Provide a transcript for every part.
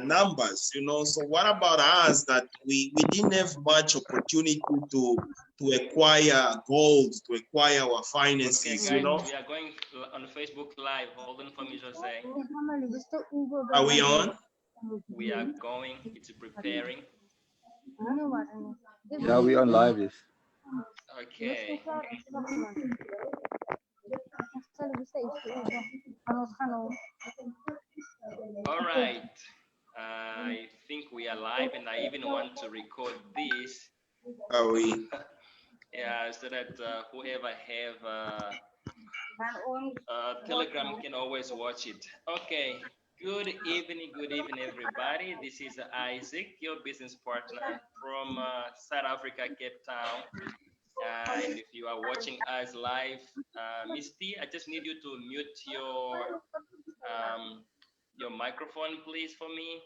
numbers, you know. So what about us that we didn't have much opportunity to acquire gold, to acquire our finances, okay, guys, you know? we are going on Facebook Live. Hold on for me, Jose. Are we on? We are going. It's preparing. Yeah, we on live. Yes. Okay. All right. I think we are live, and I even want to record this. Are we? Yeah, so that whoever have Telegram can always watch it. Okay. Good evening, everybody. This is Isaac, your business partner from South Africa, Cape Town. And if you are watching us live, Misty, I just need you to mute your microphone, please, for me.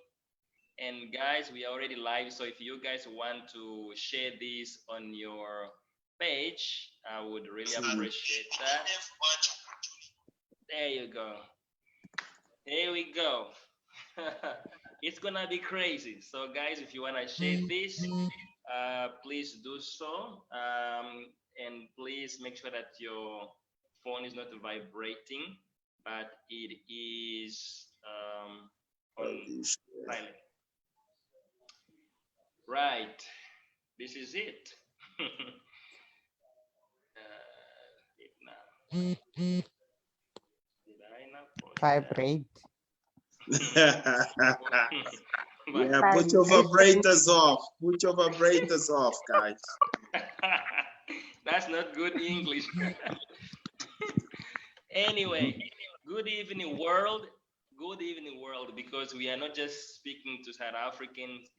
And guys, we are already live, so if you guys want to share this on your page, I would really appreciate that. There you go. Here we go. It's gonna be crazy. So guys, if you wanna share this, please do so. And please make sure that your phone is not vibrating, but it is on silent. Right. This is it. Vibrate. Yeah, put your vibrators off. Put your vibrators off, guys. That's not good English. Anyway, good evening, world. Good evening, world, because we are not just speaking to South Africans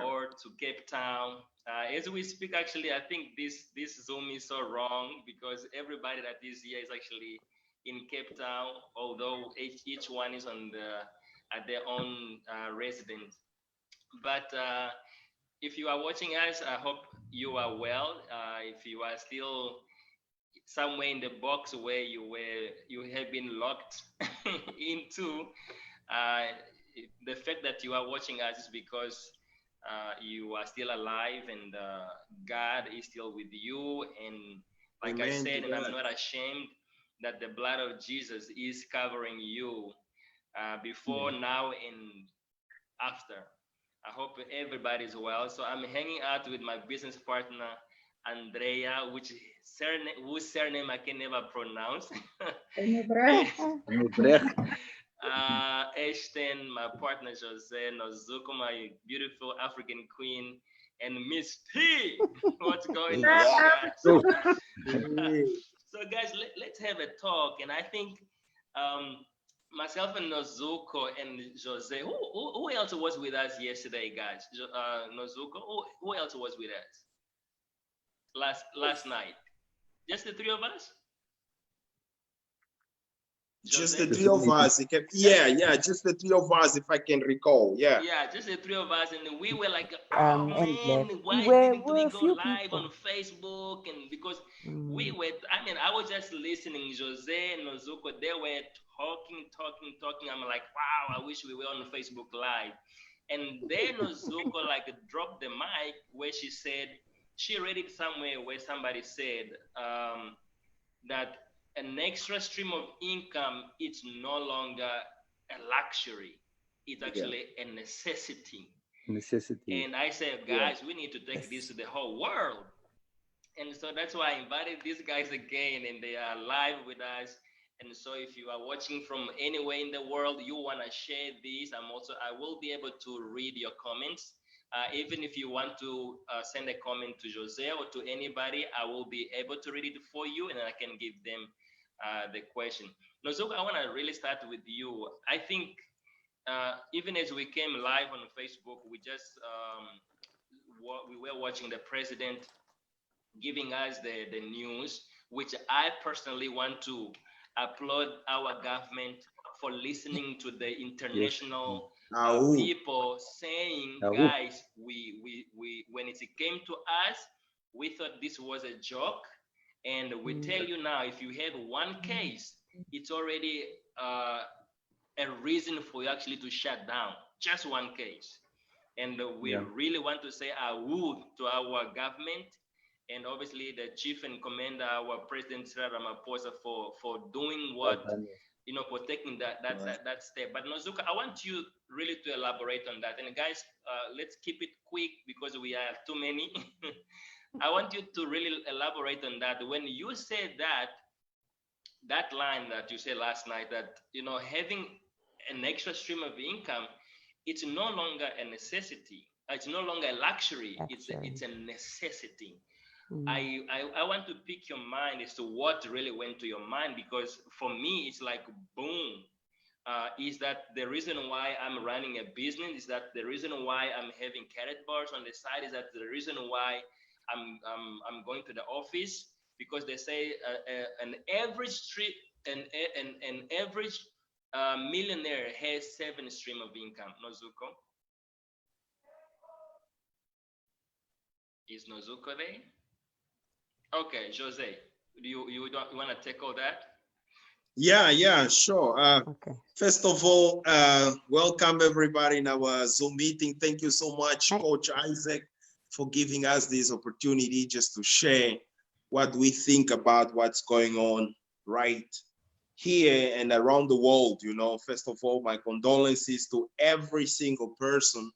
or to Cape Town. As we speak, actually, I think this Zoom is so wrong because everybody that is here is actually in Cape Town, although each one is on at their own residence. But if you are watching us, I hope you are well. If you are still somewhere in the box where you have been locked into, the fact that you are watching us is because you are still alive and God is still with you. And like I said, and I'm not ashamed that the blood of Jesus is covering you before, now, and after. I hope everybody's well. So I'm hanging out with my business partner, Andrea, whose surname I can never pronounce. Ashton, my partner Jose, Nozuko, my beautiful African queen, and Miss T. What's going on, guys? So guys, let's have a talk. And I think myself and Nozuko and Jose, who else was with us yesterday, guys? Nozuko, who else was with us last night? Just the three of us? Just the three of us. Just the three of us, if I can recall. Yeah, just the three of us, and we were like, and why didn't we go live on Facebook? And because we were, I was just listening. Jose and Nozuko, they were talking. I'm like, wow, I wish we were on Facebook Live. And then Nozuko dropped the mic where she said, she read it somewhere where somebody said that an extra stream of income, it's no longer a luxury. It's actually a necessity. And I said, guys, we need to take this to the whole world. And so that's why I invited these guys again, and they are live with us. And so if you are watching from anywhere in the world, you want to share this, I will be able to read your comments. Even if you want to send a comment to Jose or to anybody, I will be able to read it for you, and I can give them the question. Nozuko, I want to really start with you. I think even as we came live on Facebook, we were watching the president giving us the news, which I personally want to applaud our government for listening to the international people saying, guys, we when it came to us, we thought this was a joke. And we tell you now, if you have one case, it's already a reason for you actually to shut down. Just one case. And we really want to say a woo to our government, and obviously the chief and commander, our President Cyril Ramaphosa, for doing what, for taking that step. But Nozuka, I want you really to elaborate on that. And guys, let's keep it quick because we are too many. I want you to really elaborate on that. When you said that line that you said last night, that having an extra stream of income, it's no longer a necessity. It's no longer a luxury. It's a necessity. I want to pick your mind as to what really went to your mind, because for me it's like boom. Is that the reason why I'm running a business? Is that the reason why I'm having carrot bars on the side? Is that the reason why I'm going to the office? Because they say an average millionaire has 7 stream of income. Nozuko? Is Nozuko there? Okay, Jose, do you want to tackle that? Yeah, sure. Okay. First of all, welcome everybody in our Zoom meeting. Thank you so much, Coach Isaac, for giving us this opportunity just to share what we think about what's going on right here and around the world. First of all, my condolences to every single person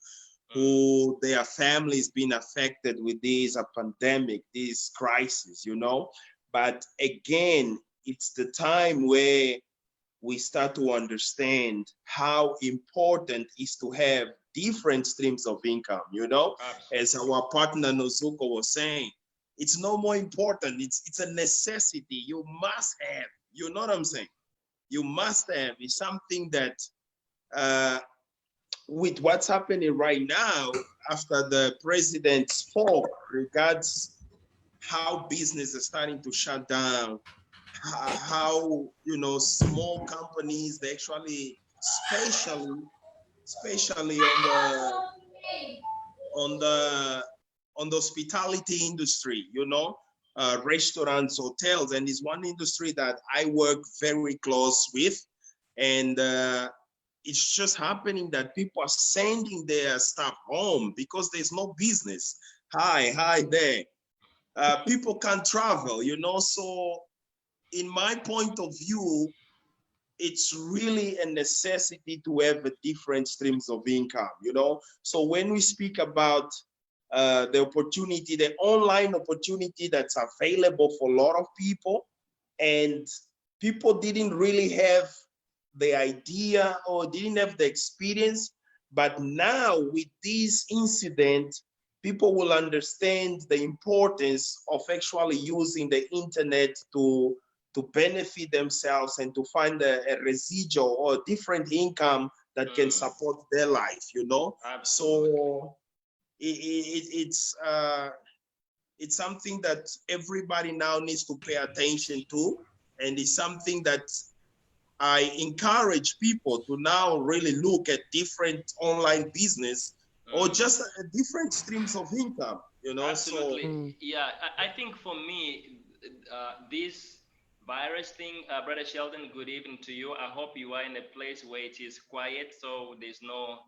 who their families been affected with this pandemic, this crisis, But again, it's the time where we start to understand how important it is to have different streams of income, Absolutely. As our partner Nozuko was saying, it's no more important. It's a necessity. You must have, you know what I'm saying? You must have. It's something that with what's happening right now, after the president spoke regards how business is starting to shut down, how small companies, they actually, especially on the hospitality industry, restaurants, hotels, and it's one industry that I work very close with, and it's just happening that people are sending their stuff home because there's no business. Hi there. People can't travel, so in my point of view, it's really a necessity to have a different streams of income, So when we speak about the opportunity, the online opportunity that's available for a lot of people, and people didn't really have the idea or didn't have the experience, but now with this incident, people will understand the importance of actually using the internet to benefit themselves and to find a residual or different income that can support their life, Absolutely. So it's something that everybody now needs to pay attention to, and it's something that I encourage people to now really look at different online business or just different streams of income, Absolutely. So, yeah, I think for me, this virus thing, Brother Sheldon, good evening to you. I hope you are in a place where it is quiet, so there's no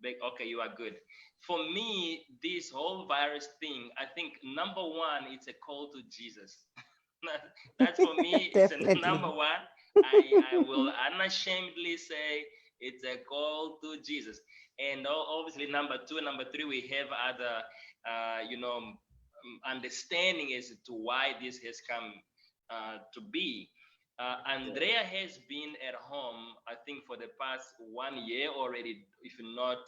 big, okay, you are good. For me, this whole virus thing, I think number one, it's a call to Jesus. That's for me, it's a number one. I will unashamedly say it's a call to Jesus. And obviously number two and number three, we have other understanding as to why this has come to be. Andrea has been at home, I think, for the past 1 year already, if not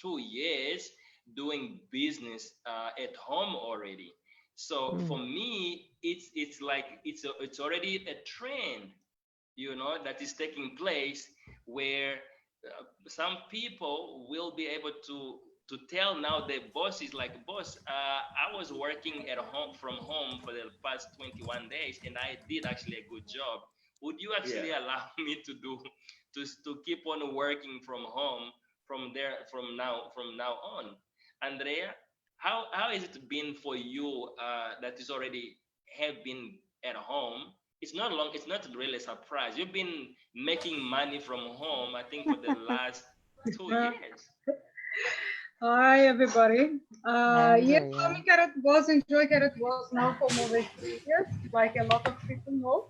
2 years, doing business at home already. So for me, it's like it's already a trend, that is taking place, where some people will be able to tell now the boss is like, boss, I was working at home from home for the past 21 days and I did actually a good job. Would you actually allow me to keep on working from home from now on? Andrea, how has it been for you that is already have been at home it's not long, it's not really a surprise. You've been making money from home, I think, for the last 2 years. Hi, everybody. Yes, I'm Carrot was enjoy Carrot was now for more than 3 years, like a lot of people know.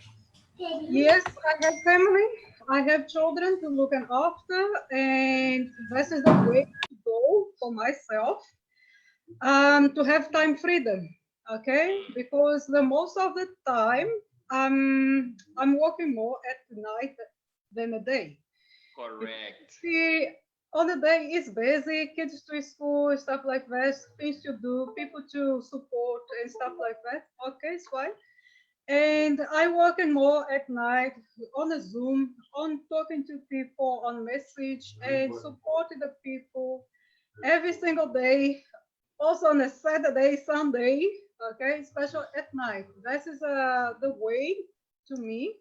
Yes, I have family. I have children to look after, and this is the way to go for myself. To have time freedom, okay? Because the most of the time, I'm working more at night than a day. Correct. See, on the day it's busy, kids to school, stuff like that, things to do, people to support and stuff like that. Okay, it's fine. And I working more at night on a Zoom, on talking to people, on message and supporting the people every single day. Also on a Saturday, Sunday, okay, special at night. This is the way to me.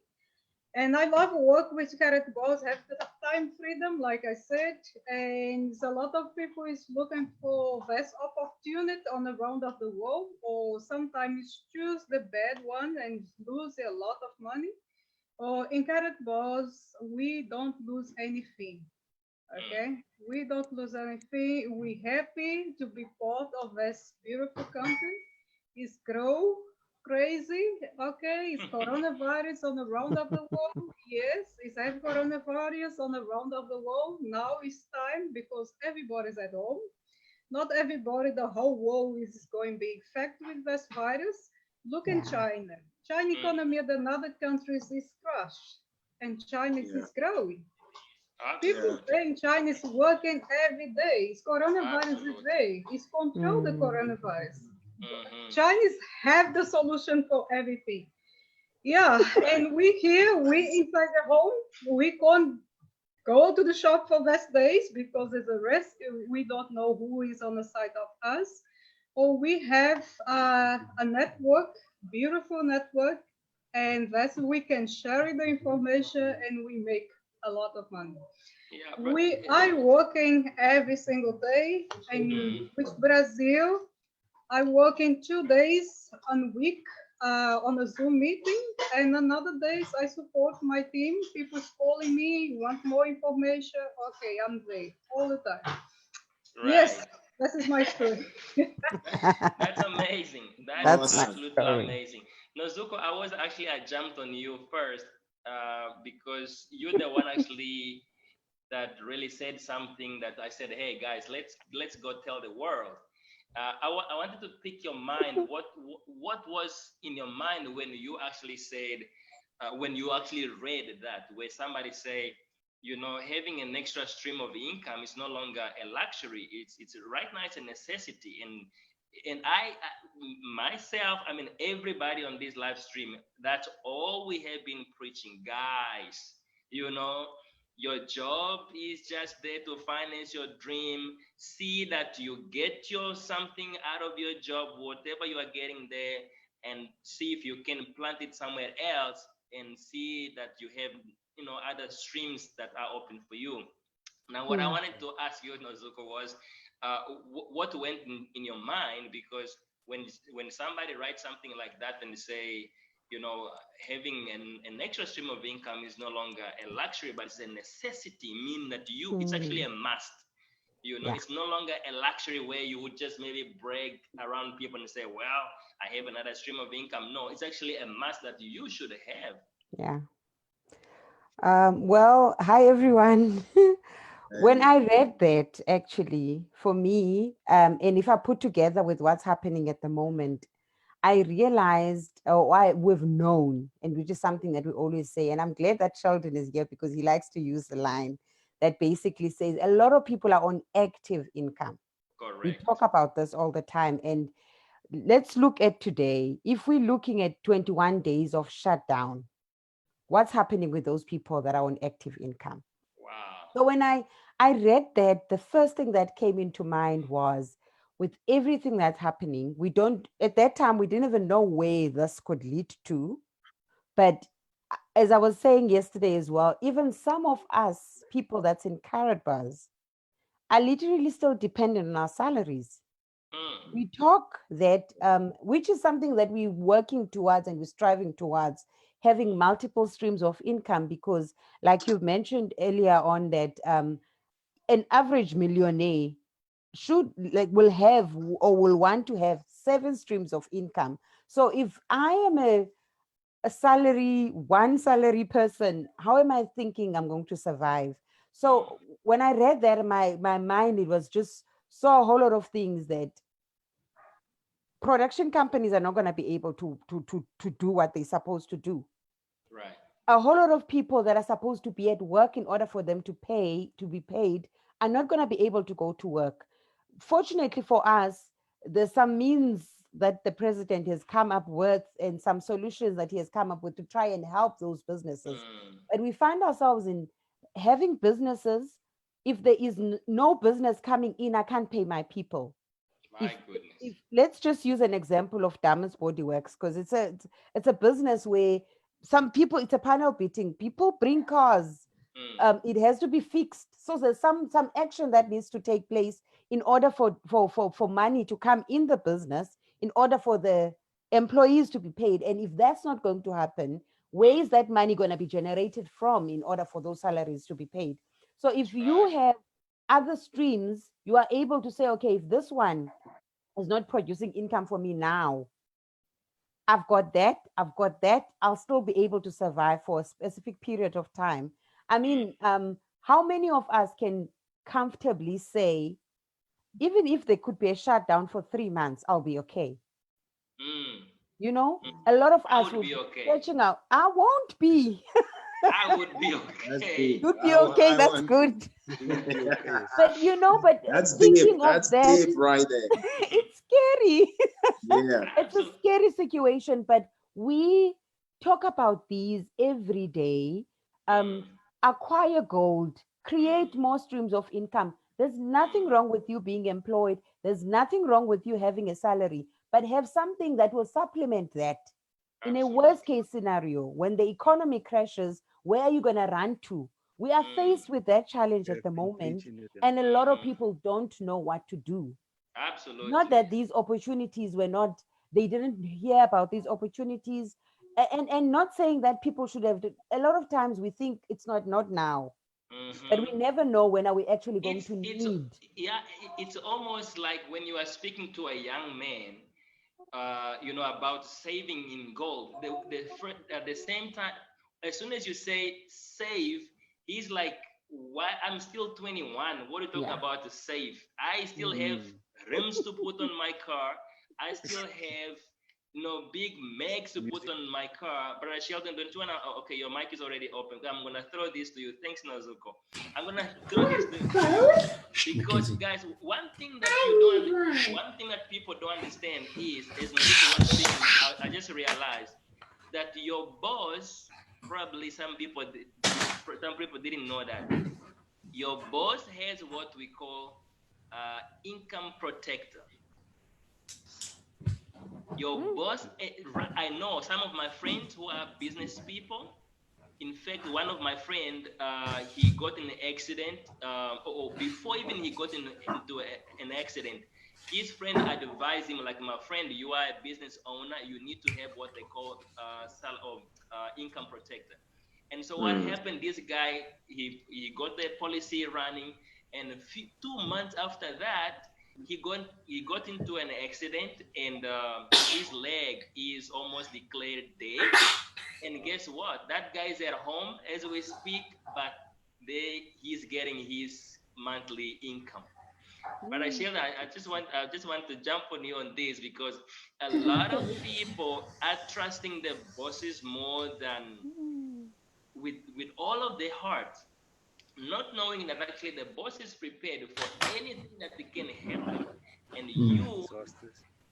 And I love work with Carrot Balls, have the time freedom, like I said, and a lot of people is looking for best opportunity on around of the world, or sometimes choose the bad one and lose a lot of money. Or in Carrot Balls, we don't lose anything. Okay, we don't lose anything. We happy to be part of this beautiful country. It's grow crazy. Okay, it's coronavirus on the round of the world. Yes, it's have coronavirus on the round of the world. Now it's time because everybody's at home. Not everybody, the whole world is going to be infected with this virus. Look in China. China economy and other countries is crushed, and China is growing. People saying China is working every day. It's coronavirus is there. It's control the coronavirus. Chinese have the solution for everything. Yeah, and we here, we inside the home, we can't go to the shop for less days because there's a risk. We don't know who is on the side of us. Or we have a network, beautiful network, and that's we can share the information and we make a lot of money. We are working every single day, and with Brazil, I work in 2 days a week on a Zoom meeting, and another days I support my team. People calling me, want more information. Okay, I'm there all the time. Right. Yes, this is my story. That's amazing. That's absolutely amazing. Nozuko, I jumped on you first because you're the one actually that really said something that I said, hey guys, let's go tell the world. I wanted to pick your mind. What was in your mind when you actually said, when you actually read that, where somebody say, having an extra stream of income is no longer a luxury. It's right now it's a necessity. And I myself, I mean, everybody on this live stream, that's all we have been preaching, guys. Your job is just there to finance your dream. See that you get your something out of your job, whatever you are getting there, and see if you can plant it somewhere else and see that you have other streams that are open for you. Now, what I wanted to ask you, Nozuko, was what went in your mind? Because when somebody writes something like that and say, having an extra stream of income is no longer a luxury, but it's a necessity, meaning that it's actually a must. It's no longer a luxury where you would just maybe brag around people and say, well, I have another stream of income. No, it's actually a must that you should have. Yeah. Well, hi, everyone. When I read that, actually, for me, and if I put together with what's happening at the moment, I realized, we've known, and which is something that we always say, and I'm glad that Sheldon is here because he likes to use the line that basically says a lot of people are on active income. Correct. We talk about this all the time. And let's look at today. If we're looking at 21 days of shutdown, what's happening with those people that are on active income? Wow. So when I read that, the first thing that came into mind was, with everything that's happening, at that time, we didn't even know where this could lead to. But as I was saying yesterday as well, even some of us people that's in Carrot Bars are literally still dependent on our salaries. We talk that, which is something that we're working towards and we're striving towards, having multiple streams of income, because like you've mentioned earlier on that an average millionaire should will have or will want to have 7 streams of income. So if I am one salary person, how am I thinking I'm going to survive? So when I read that, my mind, it was just saw a whole lot of things that production companies are not going to be able to do what they're supposed to do. Right. A whole lot of people that are supposed to be at work in order for them to be paid are not going to be able to go to work. Fortunately for us, there's some means that the president has come up with and some solutions that he has come up with to try and help those businesses. But we find ourselves in having businesses. If there is no business coming in, I can't pay my people. My goodness. If let's just use an example of Damas Body Works, because it's a business where some people, it's a panel beating. People bring cars. It has to be fixed. So there's some action that needs to take place in order for money to come in the business, in order for the employees to be paid. And if that's not going to happen, where is that money going to be generated from in order for those salaries to be paid? So if you have other streams, you are able to say, okay, if this one is not producing income for me now, I've got that, I'll still be able to survive for a specific period of time. I mean, how many of us can comfortably say, even if there could be a shutdown for 3 months, I'll be okay? You know, a lot of us would be okay. Stretching out. I won't be. I would be okay. You'd be okay. That's good. But you know, but that's thinking deep. That's of that, deep right there. it's scary. Yeah, It's a scary situation. But we talk about these every day. Acquire gold, create more streams of income. There's nothing wrong with you being employed. There's nothing wrong with you having a salary, but have something that will supplement that. In a worst case scenario, when the economy crashes, where are you going to run to? We are faced with that challenge at the moment, and a lot of people don't know what to do. Absolutely. Not that these opportunities were not, they didn't hear about these opportunities, and not saying that people should have, a lot of times we think it's not now. But we never know when are we actually going to need. Yeah, it's almost like when you are speaking to a young man, about saving in gold. At the same time, as soon as you say save, he's like, "Why? I'm still 21. What are you talking about to save? I still have rims to put on my car. I still have." Big mags to put on my car. Brother Sheldon, don't you wanna? Okay, your mic is already open. I'm gonna throw this to you. Thanks, Nazuko. I'm gonna throw this to you because, guys, one thing that people don't understand is Nazuko was speaking. I just realized that your boss, probably some people didn't know that your boss has what we call income protector. Your boss, I know some of my friends who are business people. In fact, one of my friend, he got in an accident. Before even he got into an accident, his friend advised him, like, my friend, you are a business owner. You need to have what they call income protector. And so what happened? This guy, he got the policy running, and 2 months after that, he got into an accident, and his leg is almost declared dead. And guess what? That guy's at home as we speak, but he's getting his monthly income. But I just want to jump on you on this, because a lot of people are trusting their bosses more than with all of their heart, not knowing that actually the boss is prepared for anything that can happen, and you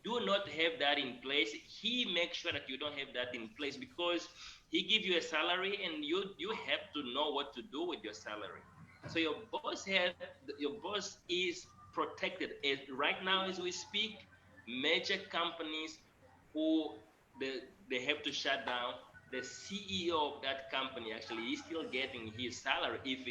do not have that in place. He makes sure that you don't have that in place, because he gives you a salary, and you have to know what to do with your salary. So your boss is protected. Right now as we speak, major companies who they have to shut down, the CEO of that company actually is still getting his salary if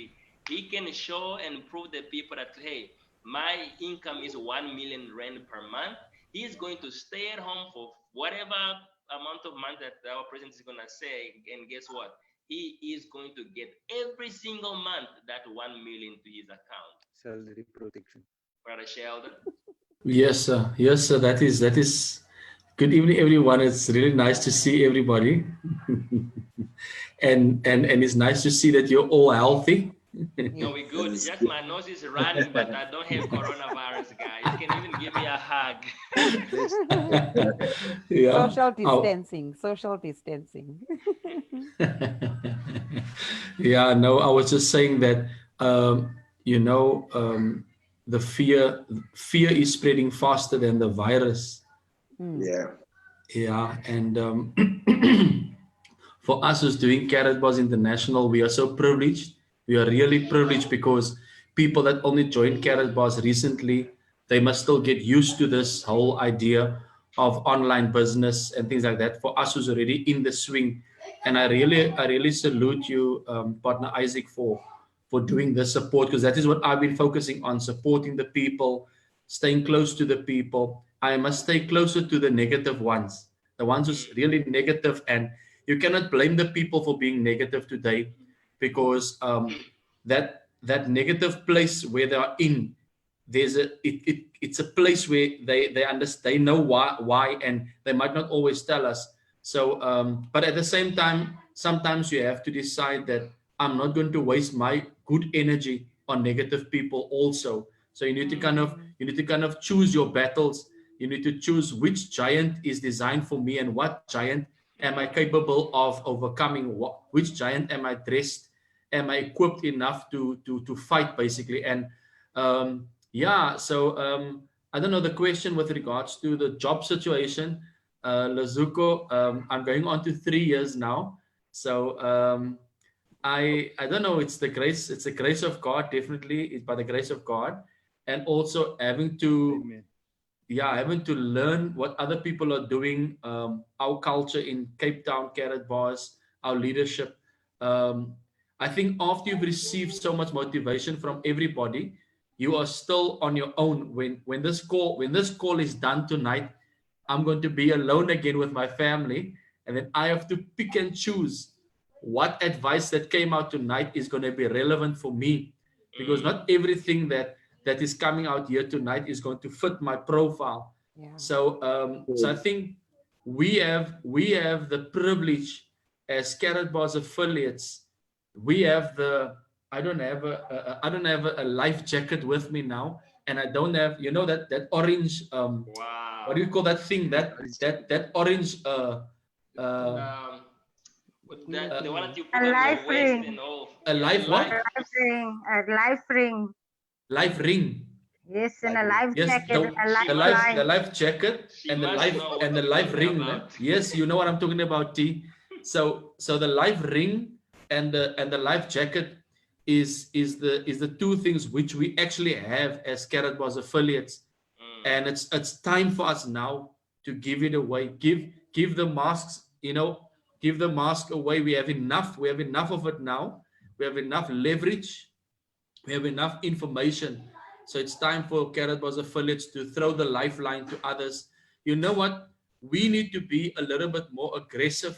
he can show and prove the people that, hey, my income is 1 million rand per month. He's going to stay at home for whatever amount of money that our president is going to say, and guess what? He is going to get every single month that 1 million to his account. Salary protection. Brother Sheldon. Yes, sir. Yes, sir. That is. Good evening, everyone. It's really nice to see everybody, and it's nice to see that you're all healthy. No, we're good. Just my nose is running, but I don't have coronavirus, guys. You can even give me a hug. Yeah. Social distancing. Social distancing. Yeah. No, I was just saying that the fear is spreading faster than the virus. Yeah, and for us who's doing Karatbars International, we are so privileged. We are really privileged because people that only joined Karatbars recently, they must still get used to this whole idea of online business and things like that. For us who's already in the swing, and I really salute you, partner Isaac, for doing the support, because that is what I've been focusing on: supporting the people, staying close to the people. I must stay closer to the negative ones, the ones who's really negative, and you cannot blame the people for being negative today, because that negative place where they are in, it's a place where they know why, and they might not always tell us. So but at the same time, sometimes you have to decide that I'm not going to waste my good energy on negative people also. So you need to kind of choose your battles. You need to choose which giant is designed for me, and what giant am I capable of overcoming. Which giant am I dressed, am I equipped enough to fight, basically. And so I don't know the question with regards to the job situation, Lazuko. I'm going on to 3 years now, so I don't know. It's the grace of God. Definitely, it's by the grace of God, and also having to learn what other people are doing. Our culture in Cape Town, Karatbars, our leadership. I think after you've received so much motivation from everybody, you are still on your own. When this call is done tonight, I'm going to be alone again with my family, and then I have to pick and choose what advice that came out tonight is going to be relevant for me, because not everything that is coming out here tonight is going to fit my profile. So I think we have the privilege as Karatbars affiliates. We have I don't have a life jacket with me now, and I don't have that orange what do you call that thing, that orange the one that you put on your waist and all. A life what? A life ring. Life ring. Yes, and a life jacket. The life jacket and the life ring. Yes, you know what I'm talking about, T. So the life ring and the life jacket is the two things which we actually have as Karatbars affiliates, and it's time for us now to give it away. Give the masks, give the mask away. We have enough of it now. We have enough leverage. We have enough information. So it's time for Karatbars affiliates to throw the lifeline to others. You know what? We need to be a little bit more aggressive.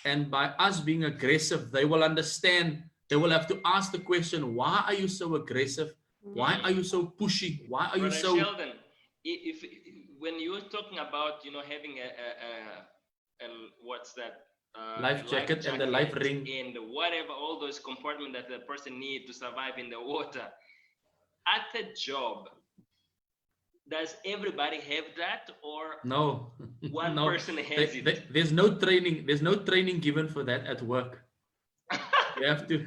And by us being aggressive, they will understand. They will have to ask the question, why are you so aggressive? Why are you so pushy? Why are you so... Sheldon, when you're talking about, having a what's that? Life jacket and the life ring. And whatever, all those compartments that the person needs to survive in the water. At the job, does everybody have that, or no? One person has it. There's no training. There's no training given for that at work. You have to.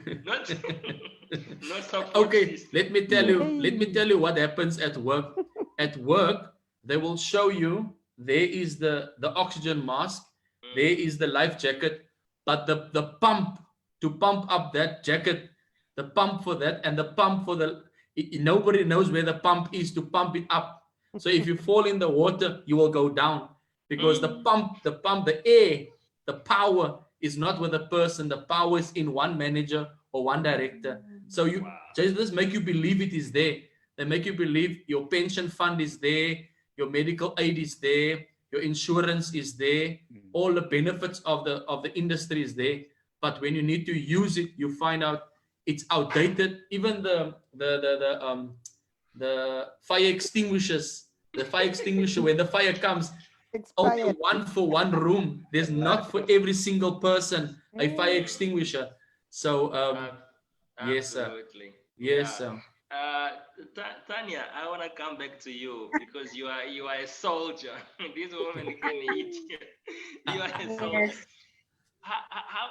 Okay, let me tell you what happens at work. At work, they will show you there is the oxygen mask, there is the life jacket, but the pump to pump up that jacket, the pump for that, and the pump for nobody knows where the pump is to pump it up. So if you fall in the water, you will go down, because the air, the power is not with the person. The power is in one manager or one director. So just make you believe it is there. They make you believe your pension fund is there, your medical aid is there, your insurance is there, all the benefits of the industry is there. But when you need to use it, you find out it's outdated. Even the fire extinguishers, the fire extinguisher, when the fire comes, only one for one room. There's not for every single person a fire extinguisher. So yes, absolutely. yes. Tanya, I want to come back to you because you are a soldier. This woman can hit you. You are a soldier. Yes. How?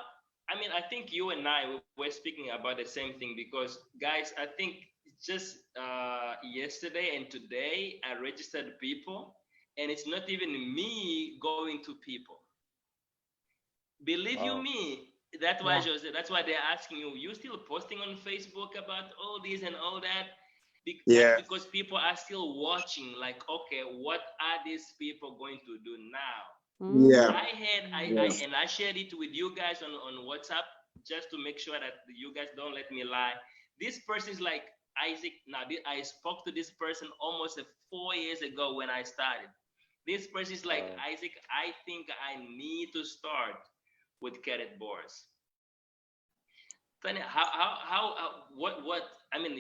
I mean, I think you and I were speaking about the same thing because, guys, I think just yesterday and today I registered people, and it's not even me going to people. Believe you me, that's why Jose, that's why they're asking you. You still posting on Facebook about all this and all that? That's because people are still watching. Like, okay, what are these people going to do now? Yeah. I shared it with you guys on WhatsApp just to make sure that you guys don't let me lie. This person is like Isaac. Now I spoke to this person almost 4 years ago when I started. This person is like Isaac. I think I need to start with carrot bars. Tanya, what? I mean,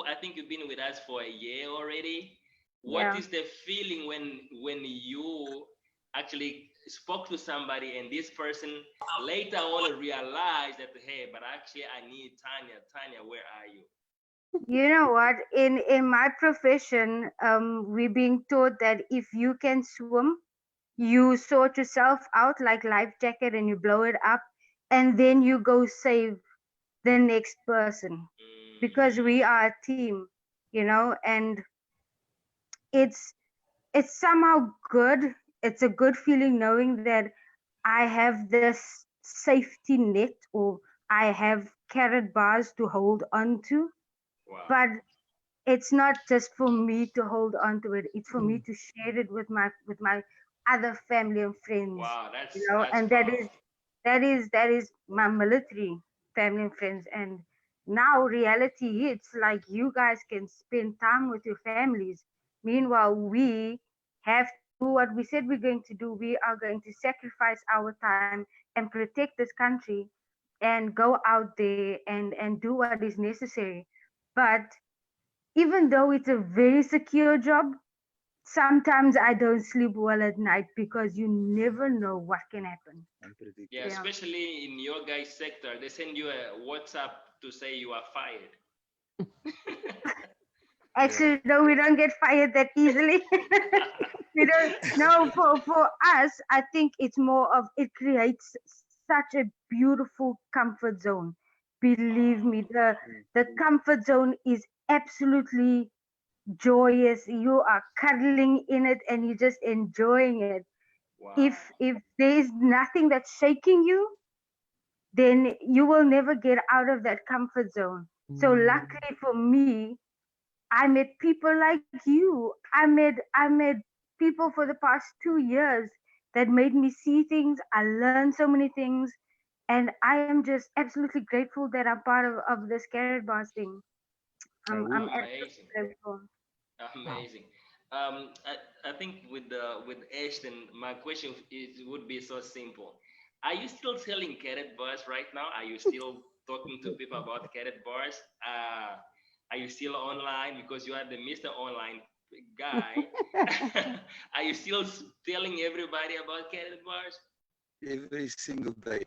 I think you've been with us for a year already. What is the feeling when you actually spoke to somebody and this person later on realized that, hey, but actually I need Tanya. Tanya, where are you? You know what? In my profession, we're being taught that if you can swim, you sort yourself out like life jacket and you blow it up, and then you go save the next person because we are a team, you know, and it's somehow good. It's a good feeling knowing that I have this safety net, or I have carrot bars to hold on to. Wow. But it's not just for me to hold on to it. It's for me to share it with my other family and friends. Wow, that's and powerful. that is my military family and friends. And now reality hits, like you guys can spend time with your families. Meanwhile, we have to do what we said we're going to do. We are going to sacrifice our time and protect this country and go out there and do what is necessary. But even though it's a very secure job, sometimes I don't sleep well at night because you never know what can happen. Yeah, especially in your guys' sector, they send you a WhatsApp to say you are fired. Actually, no, we don't get fired that easily. We don't. No, for us, I think it's more of, it creates such a beautiful comfort zone. Believe me, the comfort zone is absolutely joyous. You are cuddling in it and you're just enjoying it. Wow. If there is nothing that's shaking you, then you will never get out of that comfort zone. So luckily for me, I met people like you. I met people for the past 2 years that made me see things. I learned so many things, and I am just absolutely grateful that I'm part of this carrot bars thing. I'm absolutely Amazing. grateful. Amazing. I think with Ashton, my question would be so simple. Are you still selling carrot bars right now? Are you still talking to people about carrot bars? Are you still online because you are the Mr. Online guy? Are you still telling everybody about carrot bars? Every single day.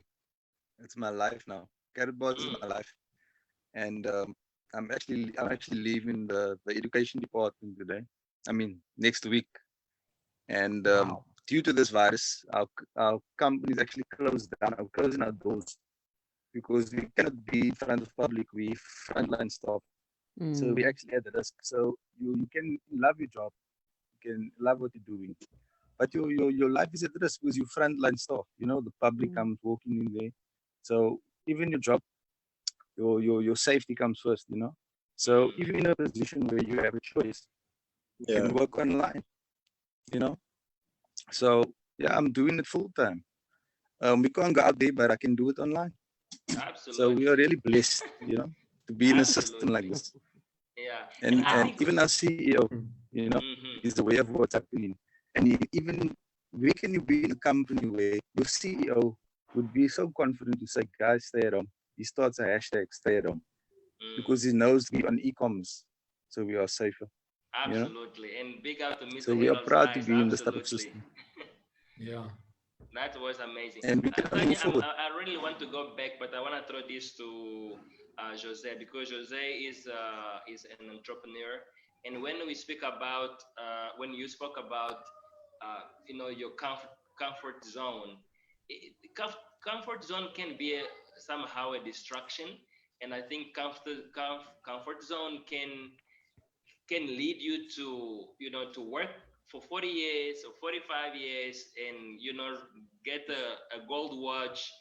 It's my life now. Carrot bars is my life, and I'm actually leaving the education department today. I mean next week, and due to this virus, our company is actually closed down. We're closing our doors because we cannot be in front of public. We frontline staff, so we actually at the risk. So you can love your job, you can love what you're doing, but your life is at risk because you frontline staff. You know, the public comes walking in there, so even your job, your safety comes first. You know, so if you're in a position where you have a choice, you can work online. You know, so yeah, I'm doing it full time. We can't go out there, but I can do it online. Absolutely. So we are really blessed, you know, to be in a system like this. Yeah. And even our CEO, you know, is aware of what's happening. And even where can you be in a company where your CEO would be so confident to say, guys, stay at home. He starts a hashtag, stay at home, because he knows we on e-commerce, so we are safer. Absolutely. You know? And big up to Mr. So we are proud to be in this type of Absolutely. system. Yeah. That was amazing. And we can move forward. I really want to go back, but I want to throw this to Jose, because Jose is an entrepreneur. And when we speak about, when you spoke about, your comfort zone, comfort zone can be somehow a distraction. And I think comfort zone can lead you to, to work for 40 years or 45 years and, get a gold watch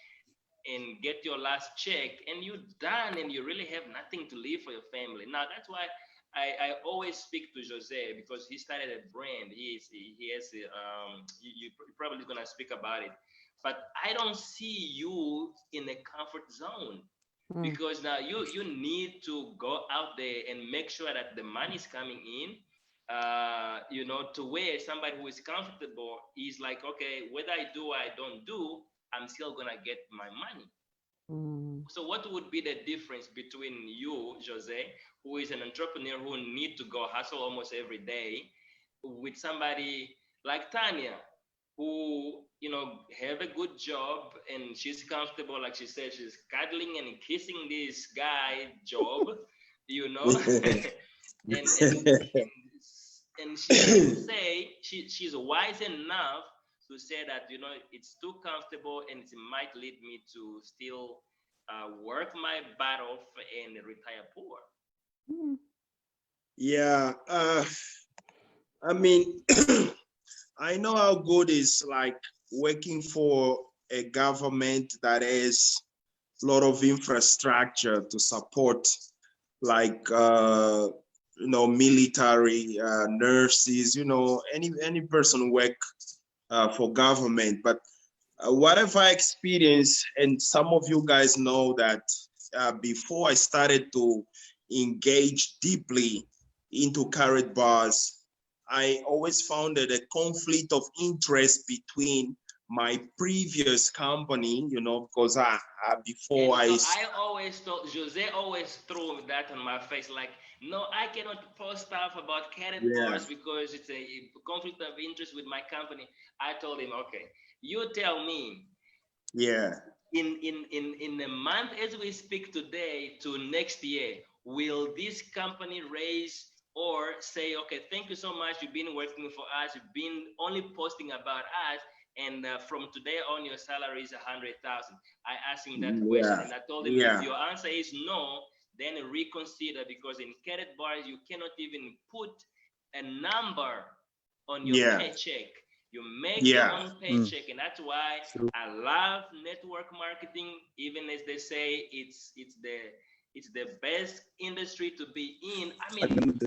and get your last check, and you're done and you really have nothing to leave for your family. Now, that's why I always speak to Jose, because he started a brand. He has, you're probably going to speak about it. But I don't see you in a comfort zone. Because now you need to go out there and make sure that the money is coming in, to where somebody who is comfortable is like, okay, whether I do or I don't do, I'm still gonna get my money. So what would be the difference between you, Jose, who is an entrepreneur who need to go hustle almost every day, with somebody like Tanya, who have a good job and she's comfortable, like she said, she's cuddling and kissing this guy Job, and she say she's wise enough to say that it's too comfortable and it might lead me to still work my butt off and retire poor. Yeah, I mean, I know how good it's like working for a government that has a lot of infrastructure to support, like military, nurses, any person who work for government. But what have I experienced, and some of you guys know that before I started to engage deeply into Carrot Bars, I always found that a conflict of interest between my previous company, because I always thought, Jose always threw that on my face, like, no, I cannot post stuff about Carrot Bars because it's a conflict of interest with my company. I told him, okay, you tell me. Yeah. In a month as we speak today to next year, will this company raise or say, okay, thank you so much, you've been working for us, you've been only posting about us, and from today on your salary is 100,000. I asked him that question, and I told him, if your answer is no, then reconsider, because in Carrot Bars you cannot even put a number on your paycheck. You make your own paycheck, and that's why I love network marketing. Even as they say, it's the best industry to be in. I mean,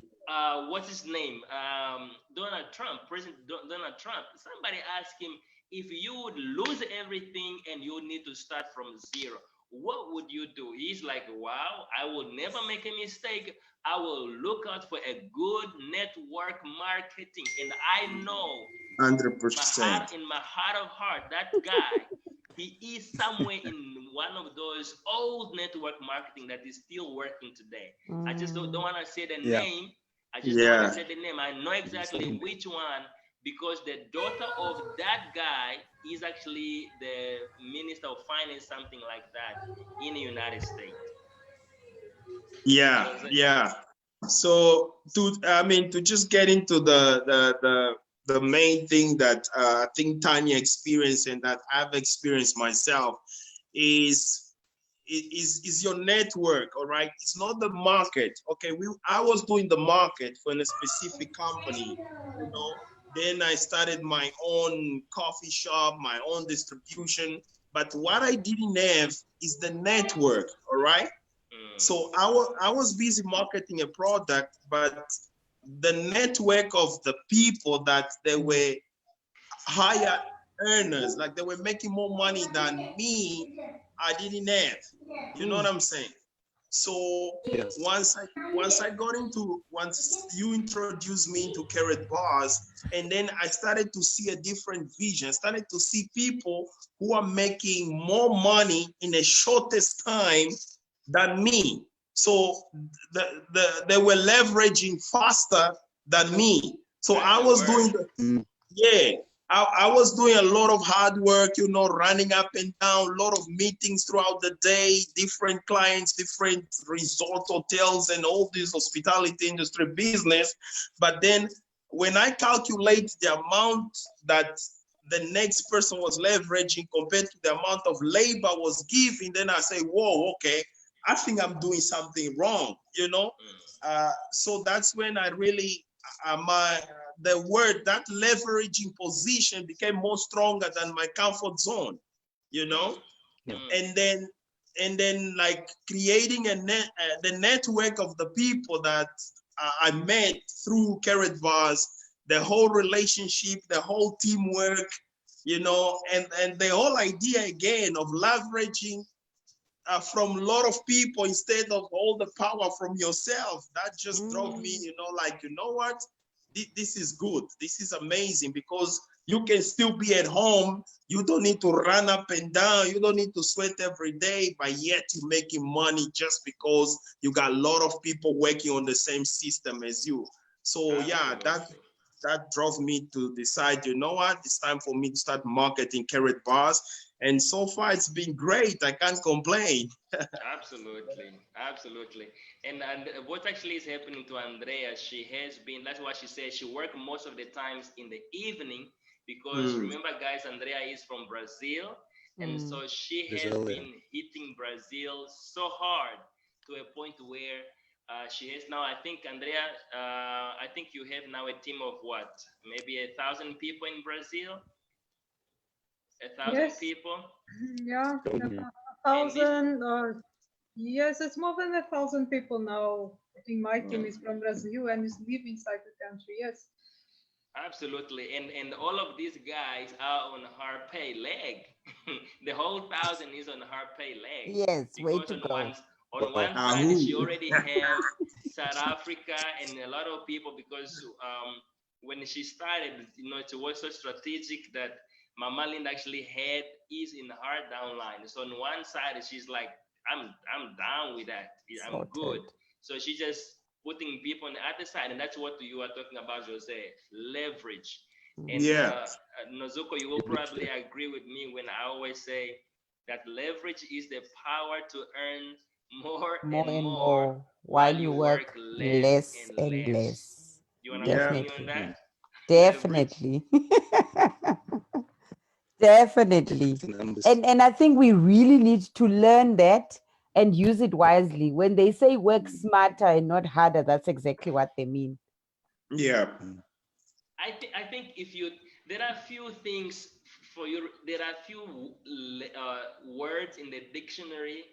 what's his name? Donald Trump, President Donald Trump. Somebody asked him, if you would lose everything and you need to start from zero, what would you do? He's like, wow, I will never make a mistake. I will look out for a good network marketing. And I know 100%. In my heart of heart, that guy, he is somewhere in one of those old network marketing that is still working today. I just don't want to say the name. I just don't want to say the name. I know exactly which one, because the daughter of that guy is actually the Minister of Finance, something like that, in the United States. Yeah. So to just get into the main thing that I think Tanya experienced and that I've experienced myself is your network. All right, it's not the market. Okay, I was doing the market for a specific company, then I started my own coffee shop, my own distribution, but what I didn't have is the network. All right, so I was busy marketing a product, but the network of the people that they were higher earners, like they were making more money than me, I didn't have. You know what I'm saying? So Yes. once you introduced me into Carrot Bars, and then I started to see a different vision. I started to see people who are making more money in the shortest time than me. So they were leveraging faster than me. So I was doing I was doing a lot of hard work, running up and down, a lot of meetings throughout the day, different clients, different resort hotels, and all this hospitality industry business. But then when I calculate the amount that the next person was leveraging compared to the amount of labor was giving, then I say, whoa, okay, I think I'm doing something wrong, So that's when I really, that leveraging position became more stronger than my comfort zone, Yeah. and then like creating the network of the people that I met through Carrot Bars, the whole relationship, the whole teamwork, and the whole idea again of leveraging from a lot of people instead of all the power from yourself. That just drove me, like, what? This is good. This is amazing because you can still be at home. You don't need to run up and down. You don't need to sweat every day, but yet you're making money just because you got a lot of people working on the same system as you. So yeah, that drove me to decide, what? It's time for me to start marketing Carrot Bars. And so far, it's been great. I can't complain. Absolutely. And what actually is happening to Andrea, that's why she says she works most of the times in the evening, because remember, guys, Andrea is from Brazil. And so she has been hitting Brazil so hard to a point where she has now, I think, Andrea, I think you have now a team of what? Maybe 1,000 people in Brazil? 1,000 people? Yeah, 1,000. Yes, it's more than 1,000 people now. I think my team is from Brazil and is live inside the country. Yes. Absolutely. And all of these guys are on her pay leg. The whole 1,000 is on her pay leg. Yes, way Because to go. on one side, she already have South Africa and a lot of people, because when she started, it was so strategic that Mama Linda actually had is in her downline. So on one side, she's like, I'm down with that. I'm good. So she just putting people on the other side, and that's what you are talking about, Jose. Leverage. And Nozuko, you will probably agree with me when I always say that leverage is the power to earn more and more while you work less and less. You want to agree on that? Definitely. Definitely. And I think we really need to learn that and use it wisely. When they say work smarter and not harder, that's exactly what they mean. Yeah. I think there are few things for you. There are few words in the dictionary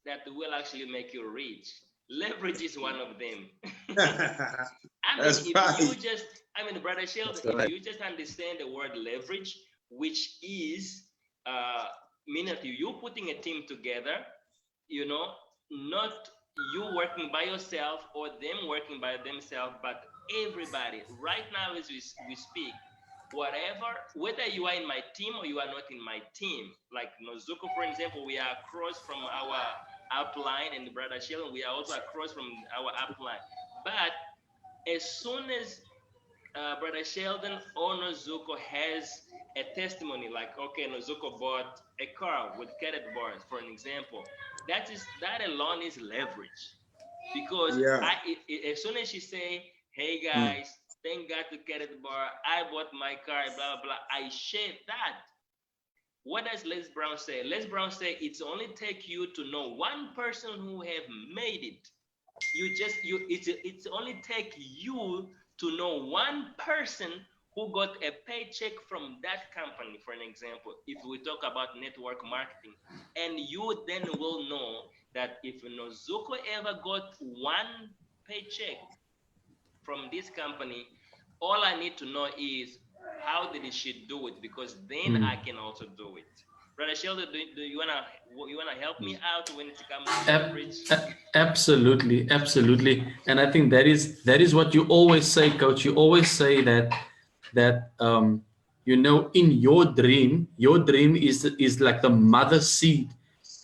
that will actually make you rich. Leverage is one of them. Brother Sheldon, if you just understand the word leverage, which is meaning that you putting a team together, not you working by yourself or them working by themselves, but everybody. Right now, as we speak, whether you are in my team or you are not in my team, like Nozuko, for example, we are across from our upline, and Brother Sheldon, we are also across from our upline. But as soon as Brother Sheldon or Nozuko has a testimony, like, okay, Nozuko bought a car with Carrot Bars, for an example, that alone is leverage. Because as soon as she say, hey guys, thank God to Carrot Bar, I bought my car, blah, blah, blah, I share that. What does Les Brown say? Les Brown say it's only take you to know one person who have made it. It's only take you to know one person who got a paycheck from that company, for an example, if we talk about network marketing. And you then will know that if Nozuko ever got one paycheck from this company, all I need to know is how did she do it, because then I can also do it. Brother Sheldon, do you wanna help me out when it comes to leverage? Absolutely, absolutely. And I think that is what you always say, coach. You always say that you know, in your dream is like the mother seed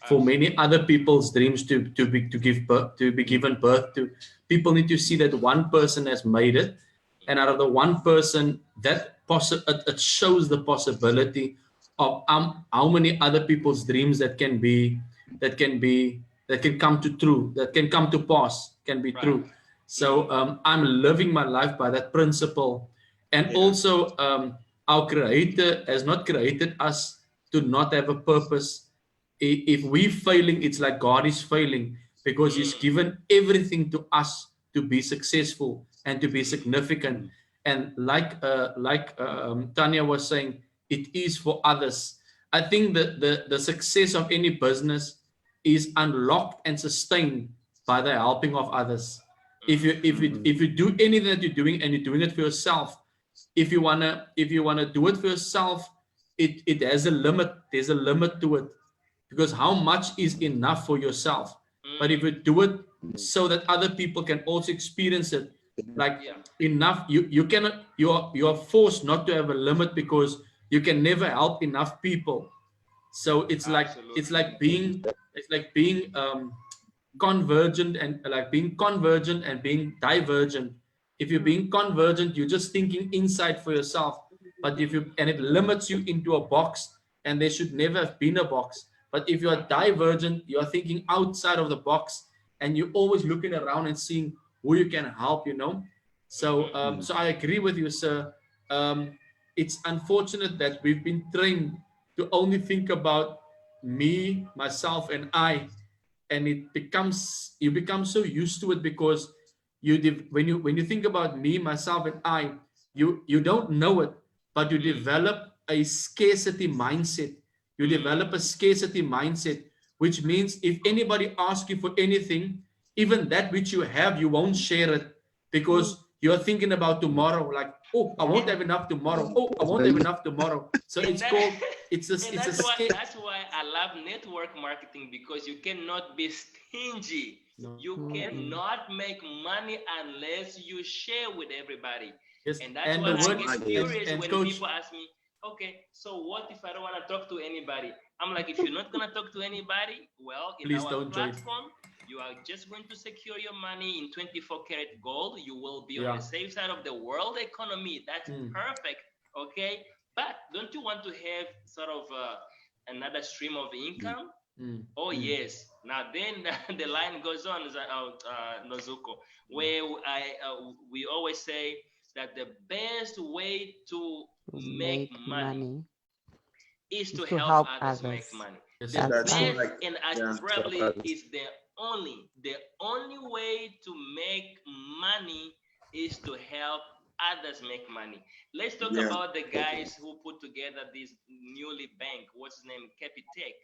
for many other people's dreams to be given birth to. People need to see that one person has made it, and out of the one person, it shows the possibility of how many other people's dreams that can be that can come to true, that can come to pass, can be true. So I'm living my life by that principle. And also, our creator has not created us to not have a purpose. If we're failing, it's like God is failing, because he's given everything to us to be successful and to be significant. And Tanya was saying, it is for others. I think that the success of any business is unlocked and sustained by the helping of others. If you do anything that you're doing and you're doing it for yourself, if you wanna do it for yourself, it has a limit. There's a limit to it, because how much is enough for yourself? But if you do it so that other people can also experience it, like enough, you cannot, you're forced not to have a limit, because you can never help enough people. So it's like being convergent, and like being convergent and being divergent. If you're being convergent, you're just thinking inside for yourself. But if you, and it limits you into a box, and there should never have been a box. But if you are divergent, you are thinking outside of the box, and you're always looking around and seeing who you can help, you know. So so I agree with you, sir. It's unfortunate that we've been trained to only think about me, myself, and I, and you become so used to it, because when you think about me, myself, and I, you don't know it, but you develop a scarcity mindset. You develop a scarcity mindset, which means if anybody asks you for anything, even that which you have, you won't share it, because you're thinking about tomorrow. Like, oh, I won't have enough tomorrow. Oh, I won't have enough tomorrow. So it's called, it's a that's why I love network marketing, because you cannot be stingy. You cannot make money unless you share with everybody. Yes. And that's And why the I word, get curious and when coach, people ask me, okay, so what if I don't want to talk to anybody? I'm like, if you're not going to talk to anybody, well, in please our don't join. platform, you are just going to secure your money in 24 karat gold. You will be on the safe side of the world economy. That's perfect. Okay. But don't you want to have sort of another stream of income? Oh, yes. Now then the line goes on, Nozuko, where we always say that the best way to make money is to help others make money. Yes, The That's best, right. and probably is the only way to make money is to help others make money. Let's talk about the guys who put together this newly bank, what's his name, Capitec.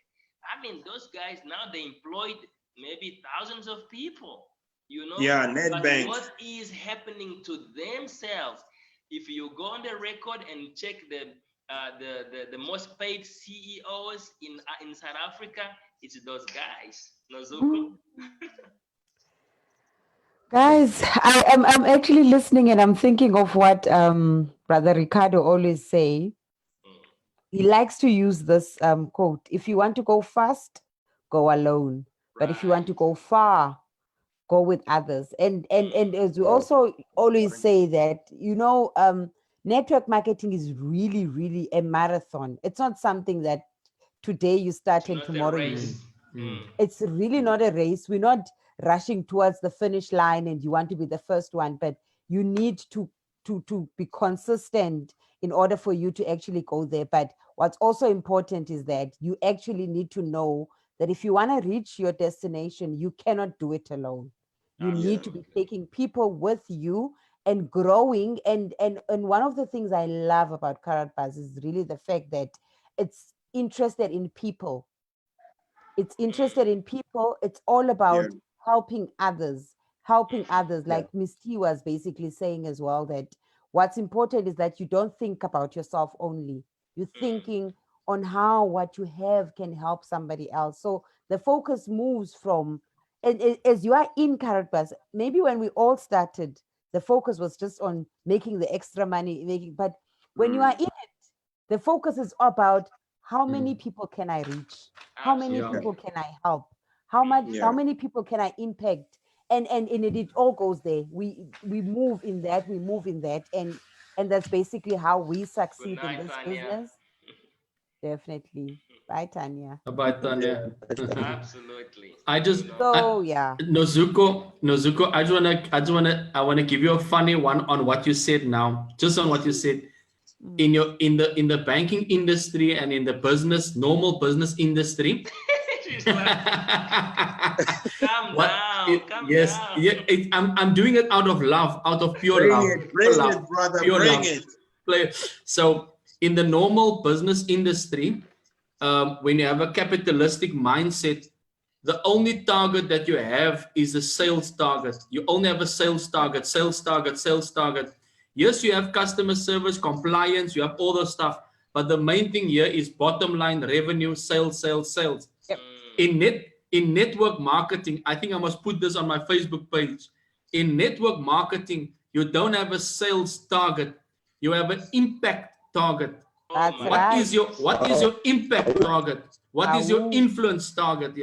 I mean, those guys now, they employed maybe thousands of people, you know. Yeah, But NetBank. what is happening to themselves? If you go on the record and check the most paid CEOs in South Africa, it's those guys. Nozuko. Guys, I'm actually listening, and I'm thinking of what Brother Ricardo always say. He likes to use this quote: if you want to go fast, go alone. But if you want to go far, go with others. And as we also always say that, you know, network marketing is really, really a marathon. It's not something that today you start and tomorrow you. It's really not a race. We're not rushing towards the finish line and you want to be the first one, but you need to be consistent in order for you to actually go there. But what's also important is that you actually need to know that if you want to reach your destination, you cannot do it alone. You need to be taking people with you and growing. And one of the things I love about Karatbars is really the fact that it's interested in people. It's interested in people. It's all about helping others, Like Miss T was basically saying as well, that what's important is that you don't think about yourself only. You're thinking on how what you have can help somebody else. So the focus moves from, as you are in Karatbars, maybe when we all started, the focus was just on making the extra money, but when you are in it, the focus is about how many people can I reach? How many people can I help? How many people can I impact? And it all goes there. We move in that, and that's basically how we succeed in this business. Definitely. Bye, Tanya. Bye, Tanya. Absolutely. Nozuko, I wanna give you a funny one on what you said now. Just on what you said. In the banking industry and in the normal business industry. Calm down. Yeah, I'm doing it out of love, out of pure love. Bring it, brother. Bring it. So in the normal business industry, when you have a capitalistic mindset, the only target that you have is a sales target. You only have a sales target. Yes, you have customer service, compliance, you have all those stuff. But the main thing here is bottom line revenue, sales. Yep. In network marketing, I think I must put this on my Facebook page. In network marketing, you don't have a sales target. You have an impact target. What is your impact target? What is your influence target?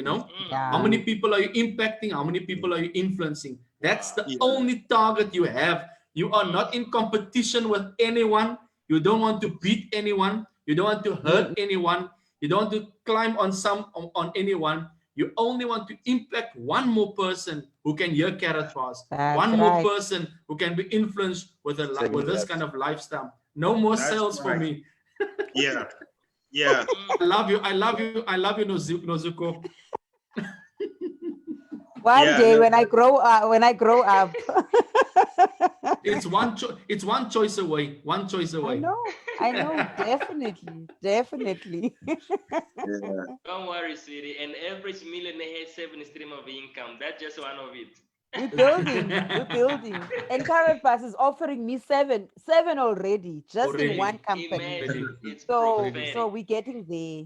How many people are you impacting? How many people are you influencing? That's the only target you have. You are not in competition with anyone. You don't want to beat anyone. You don't want to hurt anyone. You don't want to climb on anyone. You only want to impact one more person who can hear Karatbars. One more person who can be influenced with this kind of lifestyle. No more sales for me. Yeah. I love you, Nozuko. One day when I grow up. It's one choice away. I know, definitely. Don't worry, sweetie. An average millionaire has 7 streams of income. That's just one of it. We're building. And Karatbars is offering me seven already, just in one company. Imagine, it's so we're getting there.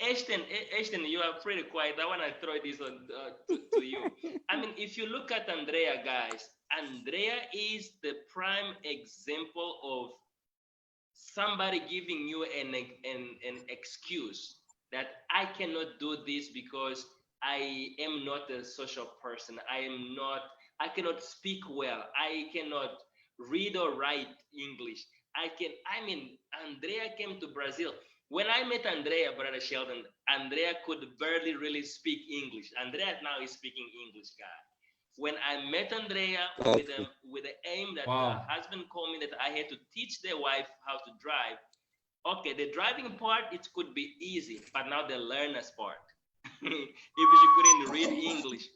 Ashton, you are pretty quiet. I want to throw this on to you. I mean, if you look at Andrea, guys, Andrea is the prime example of somebody giving you an excuse that I cannot do this because I am not a social person. I cannot speak well. I cannot read or write English. Andrea came to Brazil. When I met Andrea, Brother Sheldon, Andrea could barely really speak English. Andrea now is speaking English, guys. When I met Andrea with the aim that her husband called me that I had to teach their wife how to drive. Okay, the driving part, it could be easy, but now the learner's part. If she couldn't read English.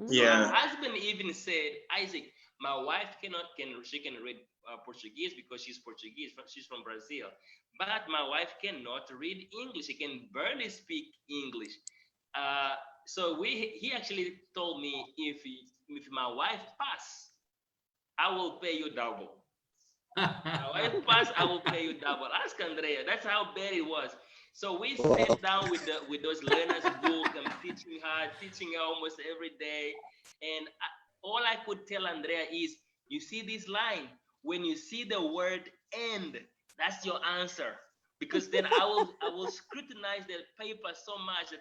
Yeah. My husband even said, Isaac, my wife can read Portuguese because she's Portuguese. She's from Brazil. But my wife cannot read English. She can barely speak English. So he actually told me if my wife pass, I will pay you double. My wife pass, I will pay you double. Ask Andrea. That's how bad it was. So we sat down with those learners book and teaching her almost every day. And all I could tell Andrea is, you see this line, when you see the word "and," that's your answer. Because then I will scrutinize the paper so much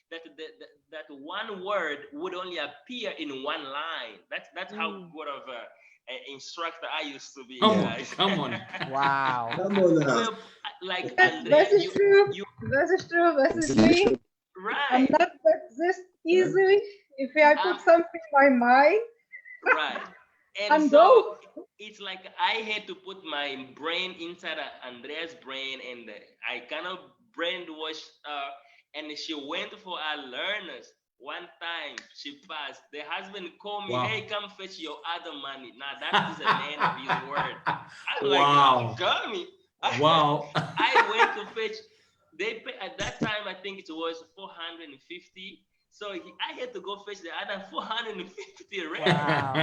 that one word would only appear in one line. That's how good of an instructor I used to be, guys. Come on. Wow. Come on now. Well, like That is true. That is me. Right. I'm not this easy. If I put something in my mind, right. And and so it's like I had to put my brain inside Andrea's brain, and I kind of brainwashed her. And she went for our learners. One time she passed. The husband called me, hey, come fetch your other money. Now that is a man of his word. I'm like, call me. Wow. I went to fetch. They pay, at that time, I think it was 450. So I had to go fetch the other 450 rand. Wow.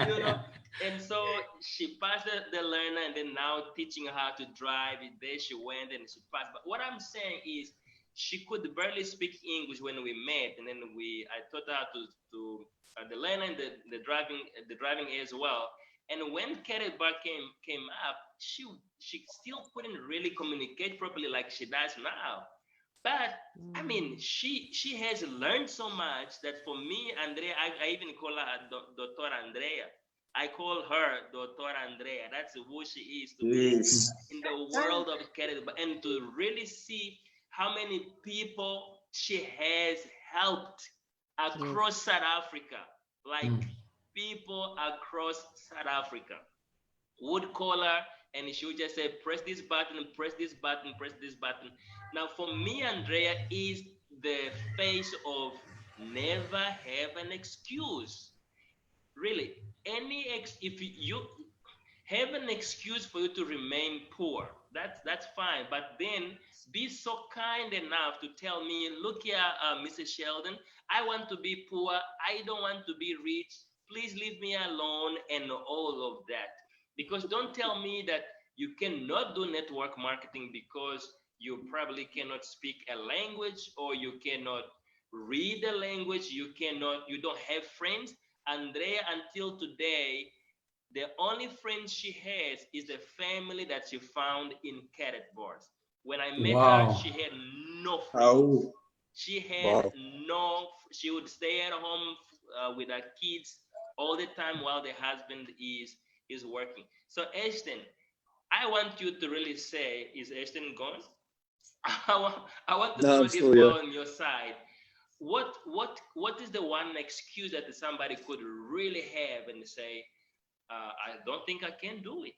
You know, And so she passed the learner, and then now teaching her how to drive. There she went and she passed. But what I'm saying is, she could barely speak English when we met, and then I taught her to the learner and the driving as well. And when Cadet Bar came up, she still couldn't really communicate properly like she does now. But I mean, she has learned so much that for me, Andrea, I even call her Dr. Andrea. I call her Dr. Andrea. That's who she is to me Yes. in the world of career, and to really see how many people she has helped across South Africa, like people across South Africa would call her and she would just say, press this button, press this button, press this button. Now, for me, Andrea is the face of never have an excuse. Really, if you have an excuse for you to remain poor, that's fine. But then be so kind enough to tell me, look here, Mrs. Sheldon, I want to be poor. I don't want to be rich. Please leave me alone, and all of that. Because don't tell me that you cannot do network marketing because you probably cannot speak a language, or you cannot read a language, you don't have friends. Andrea, until today, the only friends she has is the family that she found in cadet bars. When I met her, Wow. she had no friends. Oh. She had no. She would stay at home with her kids all the time while the husband is working. So Ashton, I want you to really say, is Ashton gone? I want to No, throw I'm this still here. ball on your side. What is the one excuse that somebody could really have and say, I don't think I can do it?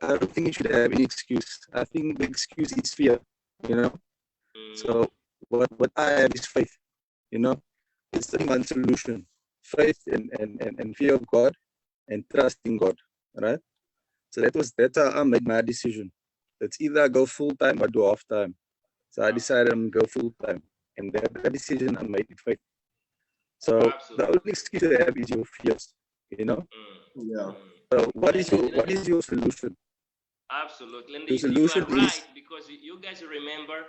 I don't think you should have any excuse. I think the excuse is fear, you know. So what I have is faith, you know. It's only one solution: faith and fear of God and trust in God, right? So that's how I made my decision. It's either I go full time or do half time. So I decided I'm gonna go full time, and that decision I made with faith. So the only excuse you have is your fears, you know. Yeah. So what is your solution? Absolutely. And The you are solution right, is because you guys remember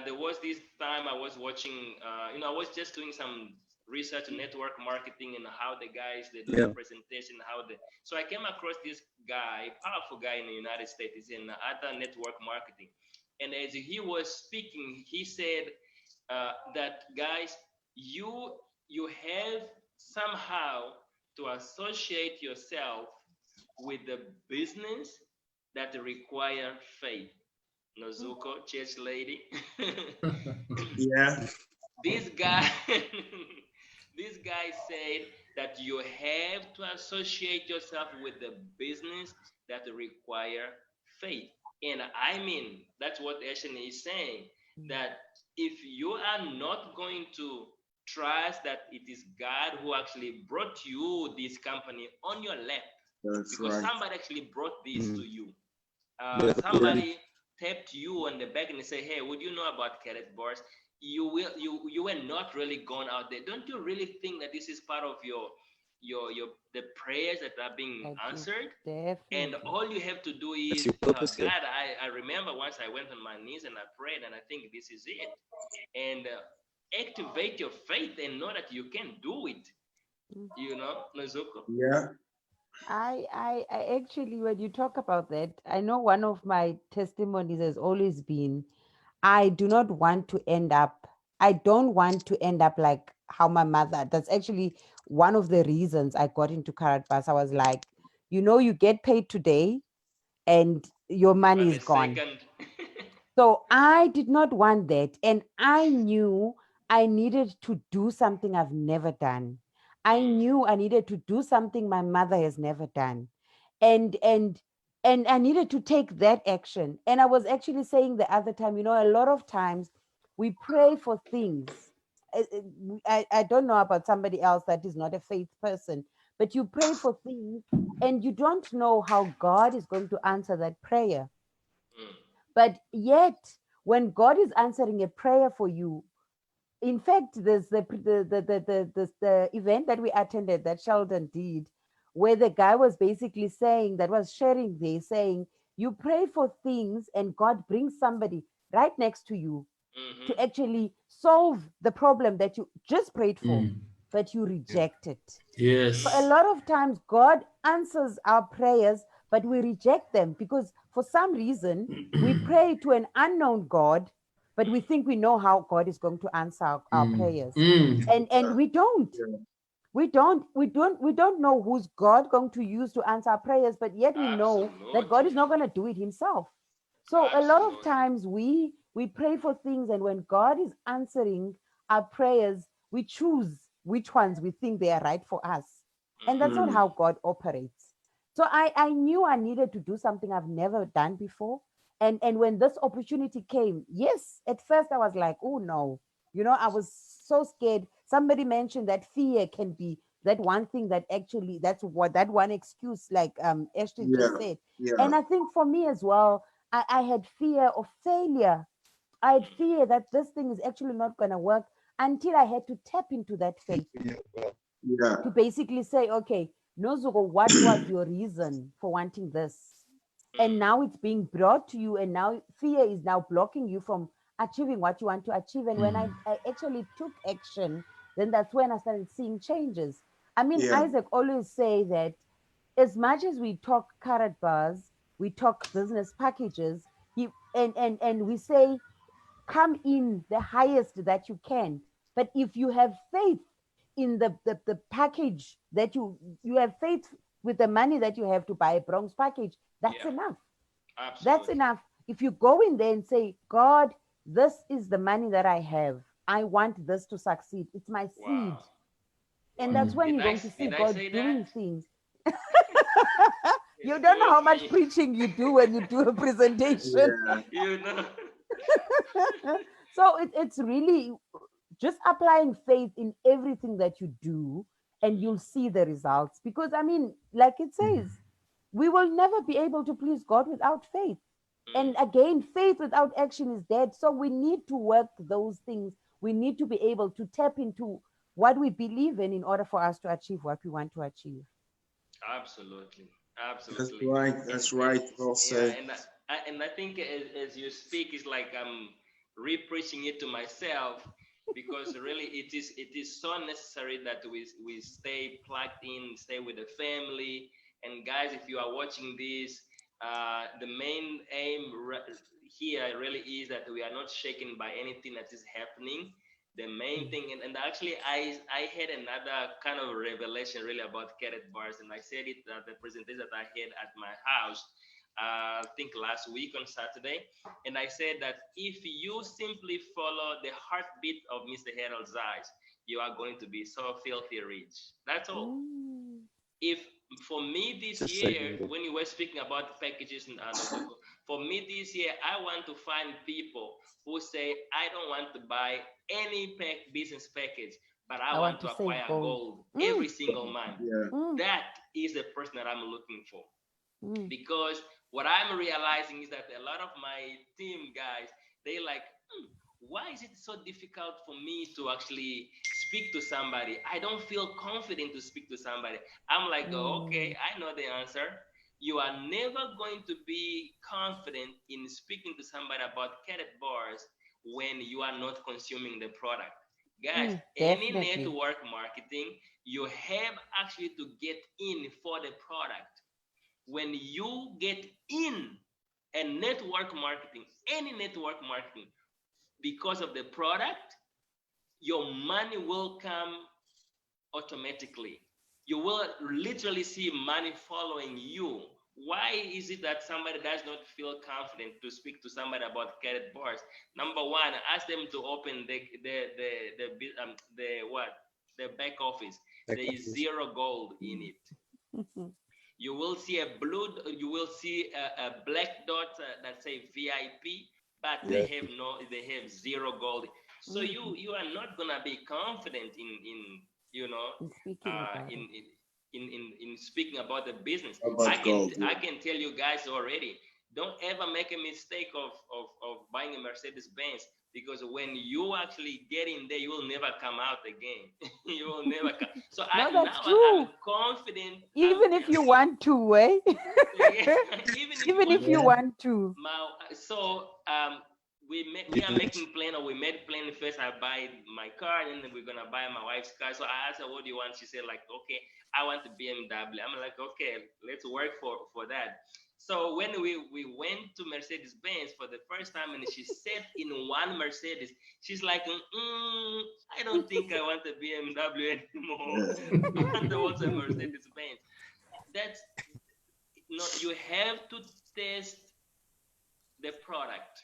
there was this time I was watching, I was just doing some research on network marketing and how the guys, they do the presentation, so I came across this guy, powerful guy in the United States. He's in other network marketing. And as he was speaking, he said that, guys, you have somehow to associate yourself with the business that require faith. Nozuko, church lady. Yeah. This guy, this guy said that you have to associate yourself with the business that require faith. And I mean, that's what Ashen is saying, that if you are not going to trust that it is God who actually brought you this company on your lap, That's because right. somebody actually brought this to you. Yeah. Somebody tapped you on the back and say, "Hey, would you know about cadet bars?" You were not really gone out there. Don't you really think that this is part of your the prayers that are being answered? And all you have to do is, God, I remember once I went on my knees and I prayed, and I think this is it. And activate your faith and know that you can do it. You know, Nozuko? Yeah. I actually, when you talk about that, I know one of my testimonies has always been, I don't want to end up like how my mother, that's actually one of the reasons I got into Karat Bus. I was like, you get paid today and your money is gone. So I did not want that. And I knew I needed to do something I've never done. I knew I needed to do something my mother has never done. And I needed to take that action. And I was actually saying the other time, a lot of times we pray for things. I don't know about somebody else that is not a faith person, but you pray for things and you don't know how God is going to answer that prayer. But yet, when God is answering a prayer for you, in fact, there's the event that we attended that Sheldon did, where the guy was basically saying, that was sharing there, saying, you pray for things and God brings somebody right next to you to actually solve the problem that you just prayed for, but you reject it. So a Yes. lot of times God answers our prayers, but we reject them because for some reason we pray to an unknown God, but we think we know how God is going to answer our prayers. And we don't. We don't know who's God going to use to answer our prayers, but yet we know that God is not going to do it himself. So a lot of times we pray for things, and when God is answering our prayers, we choose which ones we think they are right for us. And that's not how God operates. So I knew I needed to do something I've never done before. And when this opportunity came, yes, at first I was like, oh no, I was so scared. Somebody mentioned that fear can be that one thing that actually, that's what that one excuse, like Ashley just said. And I think for me as well, I had fear of failure. I had fear that this thing is actually not going to work, until I had to tap into that faith to basically say, okay, Nozuko, what was your reason for wanting this? And now it's being brought to you, and now fear is now blocking you from achieving what you want to achieve. And when I actually took action, then that's when I started seeing changes. I mean, Isaac always say that as much as we talk carrot bars, we talk business packages, and we say come in the highest that you can. But if you have faith in the package that you have faith with the money that you have to buy a Bronx package, that's enough. That's enough. If you go in there and say, God, this is the money that I have, I want this to succeed, it's my seed. And that's when you're going to see God doing things. You don't know how much preaching you do when you do a presentation. So it's really just applying faith in everything that you do, and you'll see the results. Because I mean, like it says, we will never be able to please God without faith. And again, faith without action is dead. So we need to work those things. We need to be able to tap into what we believe in order for us to achieve what we want to achieve. Absolutely. That's right. Well said. And I think as you speak, it's like I'm re-preaching it to myself, because really it is so necessary that we stay plugged in, stay with the family. And guys, if you are watching this, the main aim here really is that we are not shaken by anything that is happening. The main thing, and actually I had another kind of revelation really about carrot bars, and I said it at the presentation that I had at my house, I think last week on Saturday. And I said that if you simply follow the heartbeat of Mr. Harold's eyes, you are going to be so filthy rich. That's all. If for me this year, when you were speaking about packages and for me this year, I want to find people who say, I don't want to buy any business package, but I want to acquire gold every single month. That is the person that I'm looking for. Because what I'm realizing is that a lot of my team guys, they like, why is it so difficult for me to actually speak to somebody? I don't feel confident to speak to somebody. I'm like, okay, I know the answer. You are never going to be confident in speaking to somebody about carrot bars when you are not consuming the product. Guys, any network marketing, you have actually to get in for the product. When you get in a network marketing, any network marketing, because of the product, your money will come automatically. You will literally see money following you. Why is it that somebody does not feel confident to speak to somebody about carrot bars? Number one, ask them to open the back office. There is zero gold in it. You will see a black dot that say VIP, but they have zero gold. So you are not gonna be confident in speaking about the business. I can tell you guys already, don't ever make a mistake of buying a Mercedes Benz because when you actually get in there, you will never come out again. You will never come. So No, that's true. I'm confident. Even if you want to, eh? Even if you want to. So we are making plan, or we made plan first. I buy my car, and then we're gonna buy my wife's car. So I asked her, "What do you want?" She said, "Like, okay, I want the BMW." I'm like, "Okay, let's work for that." So when we went to Mercedes Benz for the first time, and she sat in one Mercedes, she's like, "I don't think I want a BMW anymore. I want to watch a Mercedes Benz." That's you have to test the product.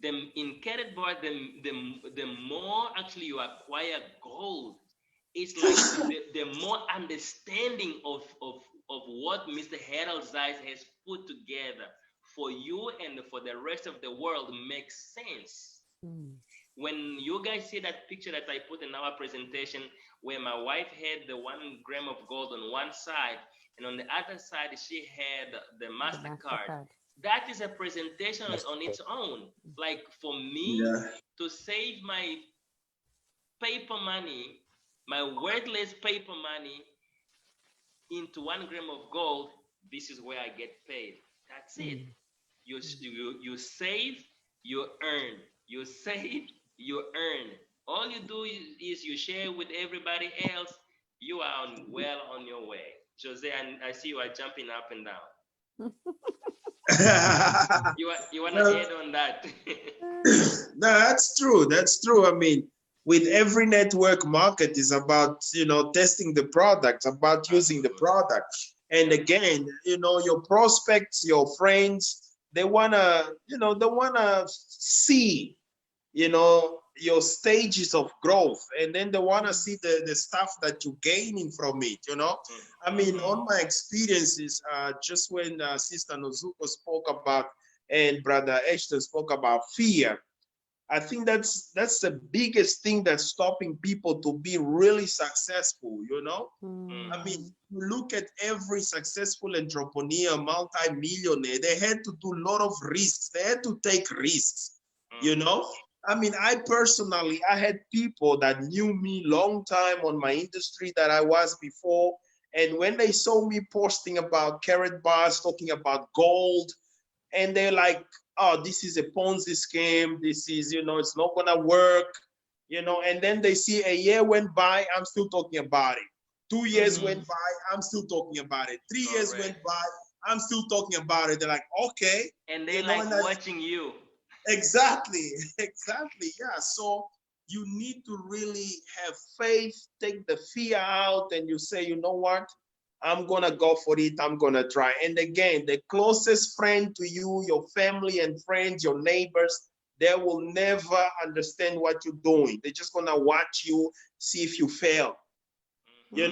In Carrot Bar, the more actually you acquire gold, it's like the more understanding of what Mr. Harold Zeiss has put together for you and for the rest of the world makes sense. When you guys see that picture that I put in our presentation, where my wife had the 1 gram of gold on one side, and on the other side she had the MasterCard. That is a presentation on its own. Like, for me to save my paper money, my worthless paper money, into 1 gram of gold, this is where I get paid. That's it. You save, you earn. You save, you earn. All you do is you share with everybody else. You are well on your way. Jose, and I see you are jumping up and down. You want to add on that? No, that's true. That's true. I mean, with every network market is about, testing the product, about using the product. And again, your prospects, your friends, they wanna see, your stages of growth, and then they wanna see the stuff that you're gaining from it. I mean, on my experiences, just when Sister Nozuko spoke about and Brother Ashton spoke about fear, I think that's the biggest thing that's stopping people to be really successful. I mean, you look at every successful entrepreneur, multi-millionaire, they had to do a lot of risks. They had to take risks, I mean, I had people that knew me long time on my industry that I was before. And when they saw me posting about Carrot Bars, talking about gold, and they're like, "Oh, this is a Ponzi scheme. This is, it's not gonna work," and then they see a year went by, I'm still talking about it. 2 years went by, I'm still talking about it. 3 years went by, I'm still talking about it. They're like, okay. And they like watching you. Exactly. Yeah. So you need to really have faith, take the fear out, and you say, "You know what? I'm going to go for it. I'm going to try." And again, the closest friend to you, your family and friends, your neighbors, they will never understand what you're doing. They're just going to watch you, see if you fail. They're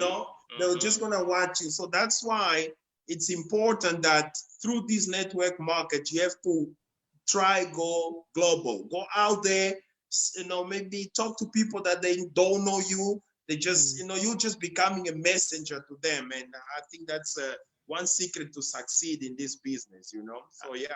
just going to watch you. So that's why it's important that through this network market, you have to try go global, go out there, maybe talk to people that they don't know you. They just, you're just becoming a messenger to them. And I think that's one secret to succeed in this business, So, yeah.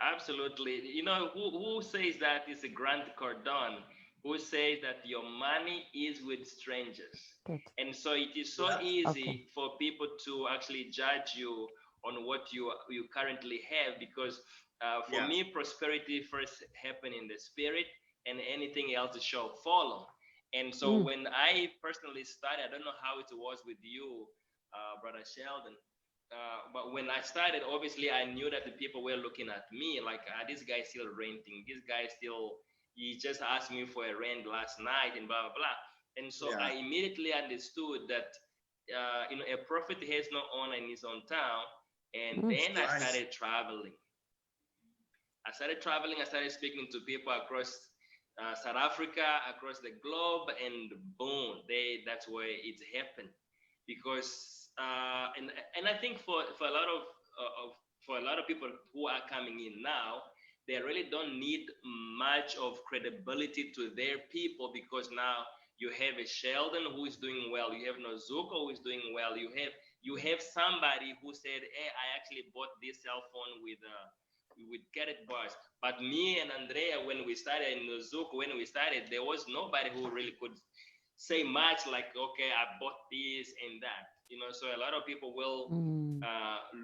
Absolutely. Who says that is a Grant Cardone, who says that your money is with strangers. Good. And so it is so easy for people to actually judge you on what you currently have, because for me, prosperity first happened in the spirit, and anything else shall follow. And so when I personally started, I don't know how it was with you, Brother Sheldon, but when I started, obviously I knew that the people were looking at me like, this guy still renting, he just asked me for a rent last night, and blah, blah, blah. And so I immediately understood that, a prophet has no honor in his own town. And then I started traveling. I started speaking to people across South Africa, across the globe, and boom, that's where it happened. Because and I think for a lot of people who are coming in now, they really don't need much of credibility to their people, because now you have a Sheldon who is doing well, you have Nozuko who is doing well, you have somebody who said, "Hey, I actually bought this cell phone with with carrot bars. But me and Andrea, when we started in Zouk, there was nobody who really could say much like, okay, I bought this and that. So a lot of people will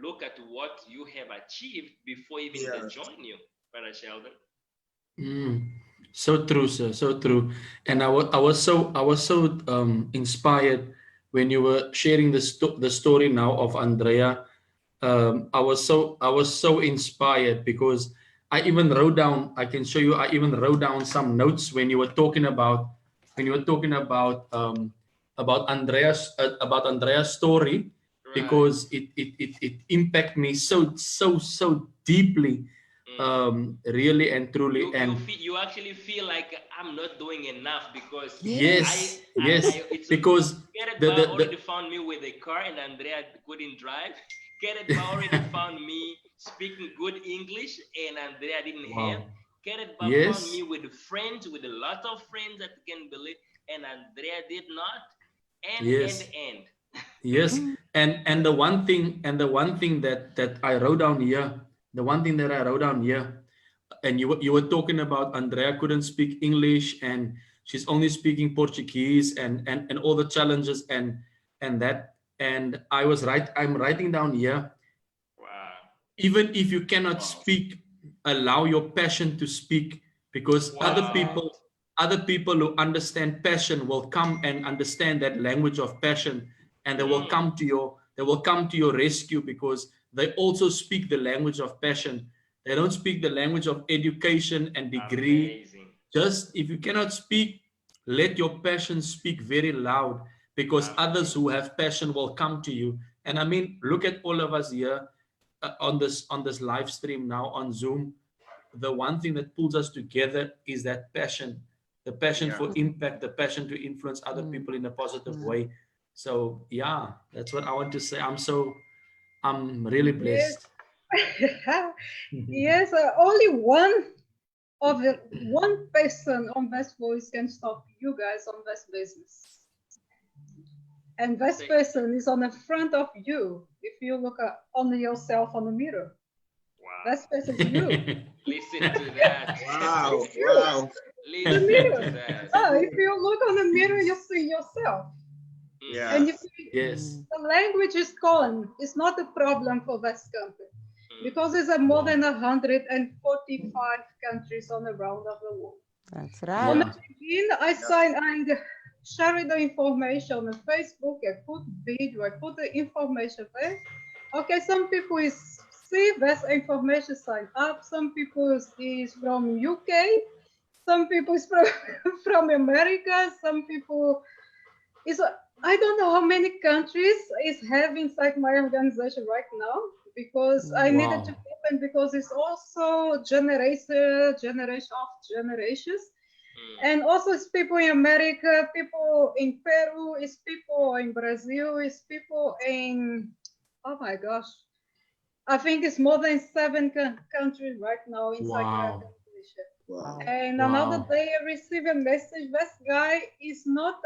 look at what you have achieved before even they join you, Brother Sheldon. So true, sir. So true. And I was so inspired when you were sharing the story now of Andrea. I was so inspired because I even wrote down. I can show you. I even wrote down some notes when you were talking about about Andrea's story, Right. because it impacted me so deeply. Really and truly. You actually feel like I'm not doing enough because yes, it's because Kenneth the, Bar the, already the found me with a car and Andrea couldn't drive. Kenneth Bar already found me speaking good English and Andrea didn't have. wow. Kenneth Bar found me with friends, with a lot of friends that you can believe, and Andrea did not. Yes. And Yes, and the one thing that I wrote down here, and you were talking about Andrea couldn't speak English and she's only speaking Portuguese and all the challenges and that, and I'm writing down here, wow. even if you cannot speak, allow your passion to speak, because Wow. other people who understand passion will come and understand that language of passion, and they will come to your rescue, because they also speak the language of passion. They don't speak the language of education and degree. Amazing. Just if you cannot speak, let your passion speak very loud, because others who have passion will come to you. And I mean, look at all of us here on this live stream now on Zoom. The one thing that pulls us together is that passion, the passion for impact, the passion to influence other people in a positive way. So yeah, that's what I want to say. I'm really blessed. Yes, only one person on West Voice can stop you guys on West Business. And this person is on the front of you. If you look on yourself on the mirror, this person is you. Listen to that. Wow. Wow. Listen to that. If you look on the mirror, you see yourself. Yeah. And you see, Yes. the language is gone. It's not a problem for this company, because there's more than 145 countries on around of the world. That's right. On the beginning, I shared the information on Facebook. I put video, I put the information there. Okay, some people see this information sign up. Some people is from UK. Some people is from America. Some people is, I don't know how many countries is have inside my organization right now, because I needed to open, because it's also generation of generations. And also it's people in America, people in Peru, it's people in Brazil, it's people in, oh my gosh, I think it's more than 7 countries right now inside my organization. Wow. And another day I received a message, this guy is not,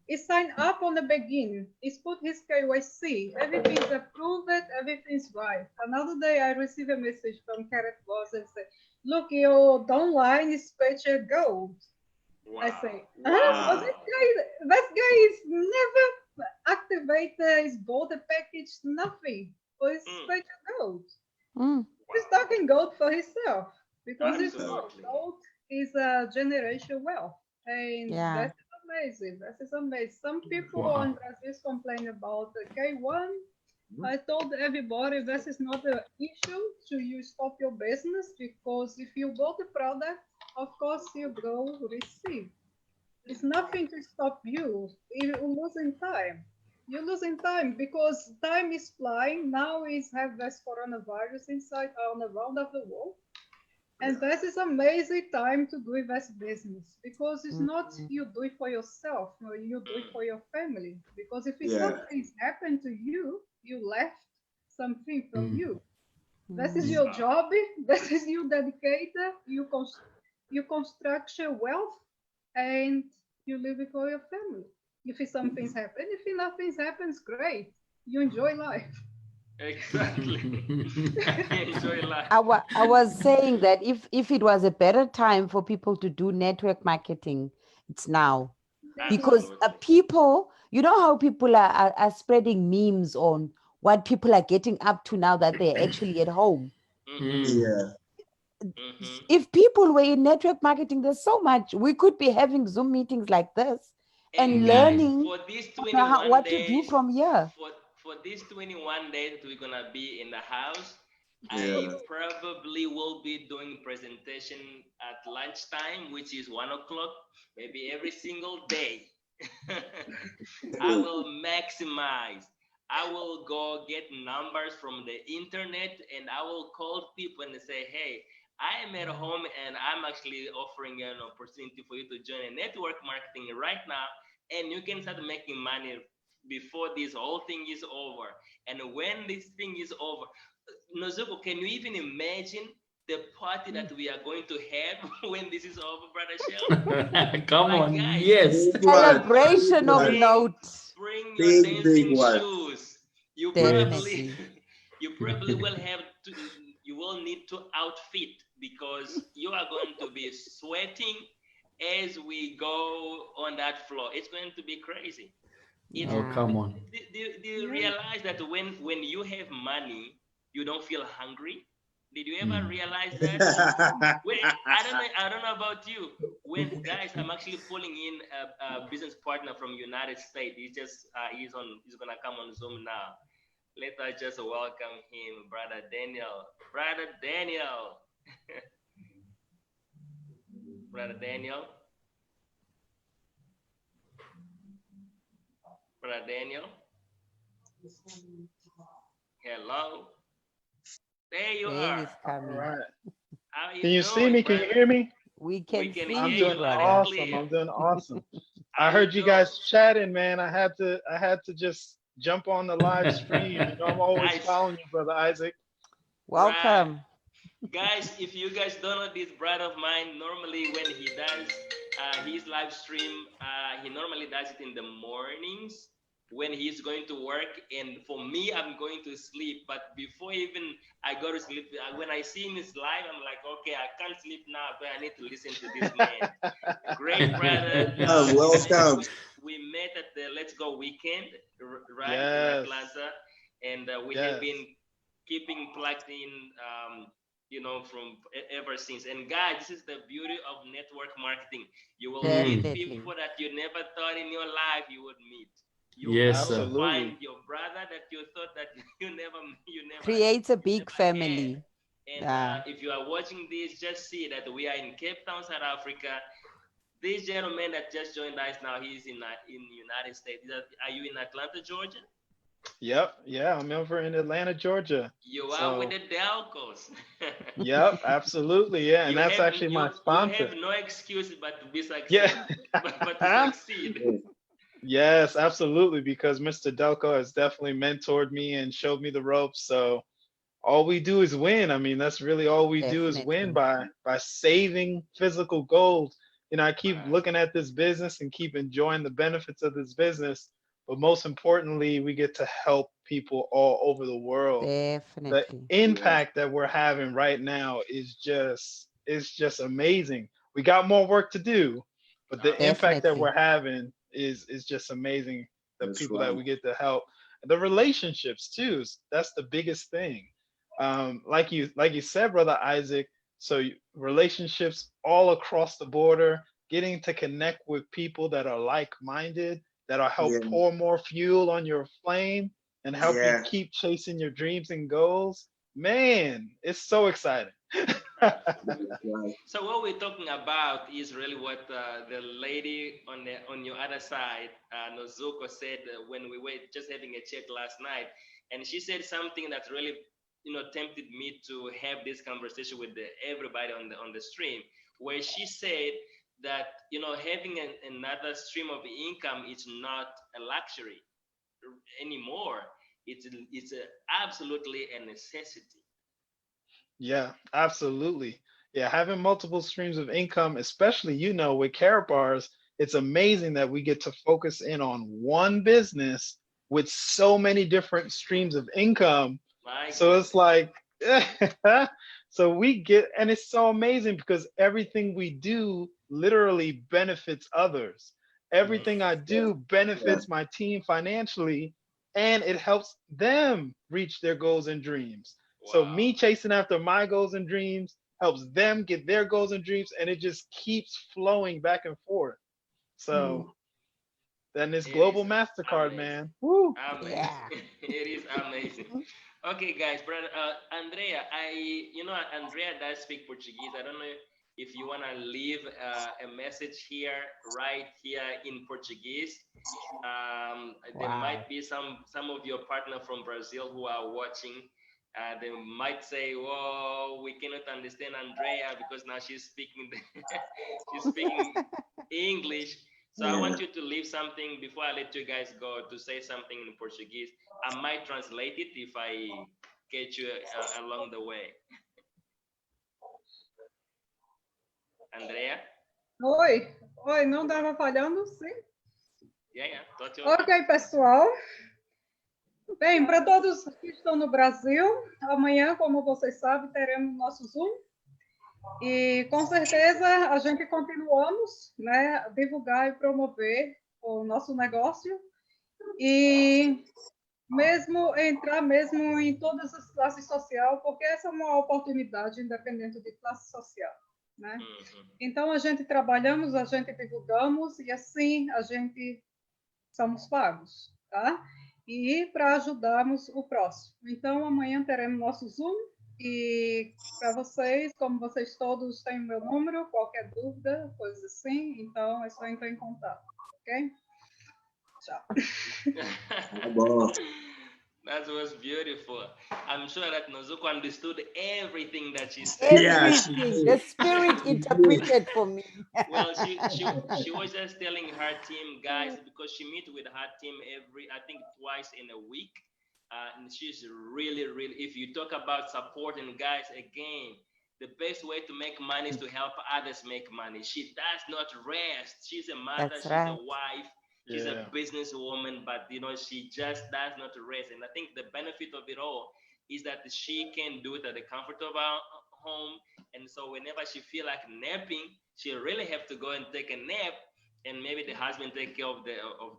he signed up on the beginning, he's put his KYC, everything's approved, everything's right. Another day I received a message from Carrot Boss and said, look, your downline is paycheck gold. Wow. I say, oh, that guy is never activated, he's bought a package, nothing. For his paycheck gold. He's talking gold for himself, because it's gold is a generation wealth. And that's amazing. That is amazing. Some people on Brazil complain about the K1. I told everybody this is not an issue to you stop your business, because if you bought the product, of course you go receive. It's nothing to stop you. You're losing time. You're losing time, because time is flying. Now we have this coronavirus inside on around of the world. And this is amazing time to do this business, because it's not you do it for yourself, or you do it for your family. Because if something happened to you, you left something from you. This is your job. This is you dedicated. You construct your wealth, and you live it for your family. If something's happened, if nothing happens, great. You enjoy life. Exactly. Enjoy life. I was saying that if it was a better time for people to do network marketing, it's now. Because Absolutely. people, you know how people are spreading memes on what people are getting up to now that they're actually at home. Yeah. If people were in network marketing, there's so much. We could be having Zoom meetings like this and Guys, learning for these 21 what to do days, from here. for these 21 days that we're gonna be in the house, I Yeah. probably will be doing presentation at lunchtime, which is 1 o'clock, maybe every single day. I will maximize. I will go get numbers from the internet and I will call people and say, hey, I am at home and I'm actually offering an opportunity for you to join a network marketing right now, and you can start making money before this whole thing is over. And when this thing is over, Nozuko, can you even imagine the party that we are going to have when this is over, Brother Shell? Come My on, guys, yes. Big one. Celebration of Big, note. bring your big dancing one. shoes. You Yes. probably you probably will have to, you will need to outfit because you are going to be sweating as we go on that floor. It's going to be crazy. It's Oh, Yeah. come on. do you realize that when you have money, you don't feel hungry? Did you ever realize that? Wait, I don't know about you. When guys, I'm actually pulling in a business partner from United States. He's gonna come on Zoom now. Let us just welcome him, Brother Daniel. Brother Daniel. Brother Daniel. Brother Daniel. Hello. There you There are. he's coming. All right. How you Can you see doing, me? Can you brother? hear me? We We can can see I'm hear you, you doing loud and brother. awesome. clear. I'm doing awesome. How I heard you you doing? guys chatting, man. I had to just jump on the live stream. You know, I'm always Nice. following you, brother Isaac. Right. Welcome. Guys, if you guys don't know this brother of mine, normally when he does his live stream, he normally does it in the mornings when he's going to work. And for me, I'm going to sleep. But before even I go to sleep, when I see him is live, I'm like, okay, I can't sleep now, but I need to listen to this man. Great brother. Welcome. We met at the Let's Go weekend, right, in Yes. Atlanta. And we have Yes. been keeping plugged in, from ever since. And guys, this is the beauty of network marketing. You will meet Definitely. people that you never thought in your life you would meet. You Yes, will sir. find Absolutely. your brother that you thought that you never Creates a big never had. family. And Yeah. if you are watching this, just see that we are in Cape Town, South Africa. This gentleman that just joined us now, he's in United States. Are you in Atlanta, Georgia? Yep. Yeah, I'm over in Atlanta, Georgia. You are with So, the Delcos. yep, absolutely. Yeah, and You that's have actually my you sponsor. have no excuse but to be Yeah. but to succeed. Yes, absolutely. Because Mr. Delco has definitely mentored me and showed me the ropes. So all we do is win. I mean, that's really all we do is win Definitely. by saving physical gold. You know, I keep Right. looking at this business and keep enjoying the benefits of this business. But most importantly, we get to help people all over the world. The Definitely. impact that we're having right now is just amazing. We got more work to do, but the impact that Definitely. we're having is just amazing. The That's people that right. we get to help, the relationships too. That's the biggest thing. Like you said, brother Isaac. So relationships all across the border, getting to connect with people that are like-minded, that'll help Yeah. pour more fuel on your flame and help you Yeah. keep chasing your dreams and goals. Man, it's so exciting. That's right. So what we're talking about is really what the lady on your other side, Nozuko, said when we were just having a chat last night, and she said something that really, tempted me to have this conversation with everybody on the stream, where she said that having another stream of income is not a luxury anymore. Absolutely a necessity. Yeah, absolutely. Yeah, having multiple streams of income, especially, with Carrot Bars, it's amazing that we get to focus in on one business with so many different streams of income. My So goodness. it's like, so we get, and it's so amazing because everything we do literally benefits others. Everything I do Yeah. benefits my team financially, and it helps them reach their goals and dreams. So Wow. me chasing after my goals and dreams helps them get their goals and dreams, and it just keeps flowing back and forth. So then this It global is MasterCard, amazing. man. Woo. Amazing. Yeah. It is amazing. Okay, guys, brother Andrea, Andrea does speak Portuguese. I don't know if you wanna leave a message here, right here in Portuguese. There Wow. might be some of your partner from Brazil who are watching. They might say, "Whoa, we cannot understand Andrea because now she's speaking she's speaking English." So I Yeah. want you to leave something before I let you guys go to say something in Portuguese. I might translate it if I get you along the way. Andrea? Oi, oi, não estava falhando, sim. Yeah, yeah, tô te ouvindo. Ok, pessoal. Bem, para todos que estão no Brasil, amanhã, como vocês sabem, teremos nosso Zoom. E com certeza a gente continuamos, né, a divulgar e promover o nosso negócio e mesmo entrar mesmo em todas as classes sociais, porque essa é uma oportunidade independente de classe social, né? Então a gente trabalhamos, a gente divulgamos e assim a gente somos pagos, tá? E para ajudarmos o próximo. Então amanhã teremos nosso Zoom e para vocês, como vocês todos têm o meu número, qualquer dúvida, coisa assim, então é só entrar em contato, ok? Tchau. That was beautiful. I'm sure that Nozuko understood everything that she said. Everything. The spirit interpreted for me. Well, she was just telling her team, guys, because she meet with her team I think twice in a week. And she's really, really, if you talk about supporting guys, again, the best way to make money is to help others make money. She does not rest. She's a mother, That's she's right. a wife, she's a businesswoman, but she just does not rest. And I think the benefit of it all is that she can do it at the comfort of our home. And so whenever she feel like napping, she really have to go and take a nap, and maybe the husband take care of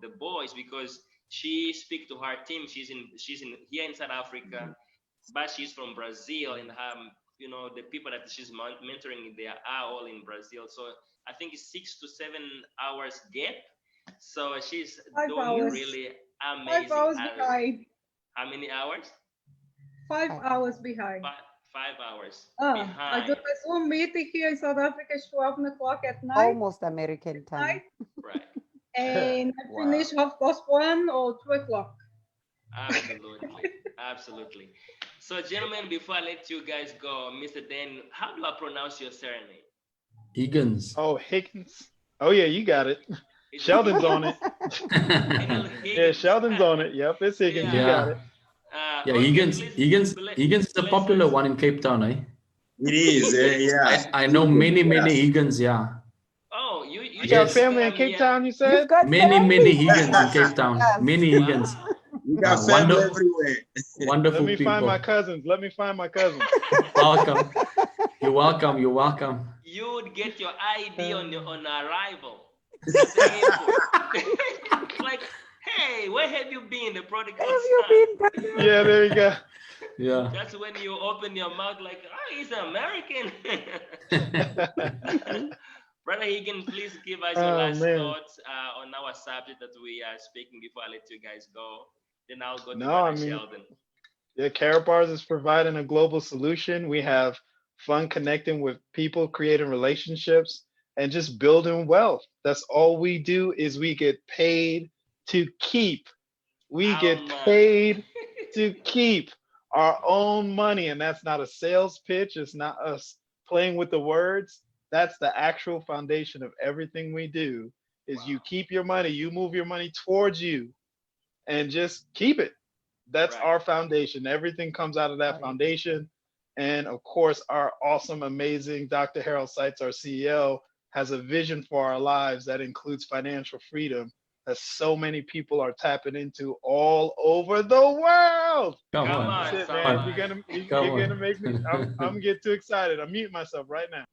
the boys, because she speak to her team. She's in here in South Africa, but she's from Brazil, and the people that she's mentoring, they are all in Brazil. So I think it's 6 to 7 hours gap. So she's 5 doing hours. really amazing. 5 hours behind. How many hours? 5 hours behind. 5 hours I behind. do a Zoom meeting here in South Africa. It's 12 o'clock at night. Almost American time. Night, Right. and I finish 1:30 or 2 o'clock. Absolutely. Absolutely. So, gentlemen, before I let you guys go, Mr. Dan, how do I pronounce your surname? Higgins. Oh, Higgins. Oh, yeah, you got it. It's Sheldon's on it. Yeah, Sheldon's on it. Yep, it's Higgins. Yeah. You got it. Yeah, Okay, Higgins is a popular one in Cape Town, eh? It is, yeah. I know many Higgins, yeah. Oh, you You got family in Cape Town, you said? You've got Many Higgins in Cape Town. Yes. Many Higgins. You got family everywhere. Wonderful Let me people. find my cousins. Let me find my cousins. Welcome. You're welcome. You're welcome. You would get your ID on arrival at the airport. Like, hey, where have you been? The prodigal son. Yeah, there you go. Yeah. That's when you open your mouth like, oh, he's American. Brother Higgins, please give us your last thoughts on our subject that we are speaking before I let you guys go. Then I'll go to Brother Sheldon. Yeah, Karatbars is providing a global solution. We have fun connecting with people, creating relationships, and just building wealth. That's all we do is we get paid to keep. We get paid to keep our own money. And that's not a sales pitch. It's not us playing with the words. That's the actual foundation of everything we do is you keep your money, you move your money towards you and just keep it. That's our foundation. Everything comes out of that foundation. And of course, our awesome, amazing Dr. Harold Seitz, our CEO, has a vision for our lives that includes financial freedom that so many people are tapping into all over the world. Come Come on. That's on, it, man. someone. You're gonna make me. I'm getting too excited. I'm muting myself right now.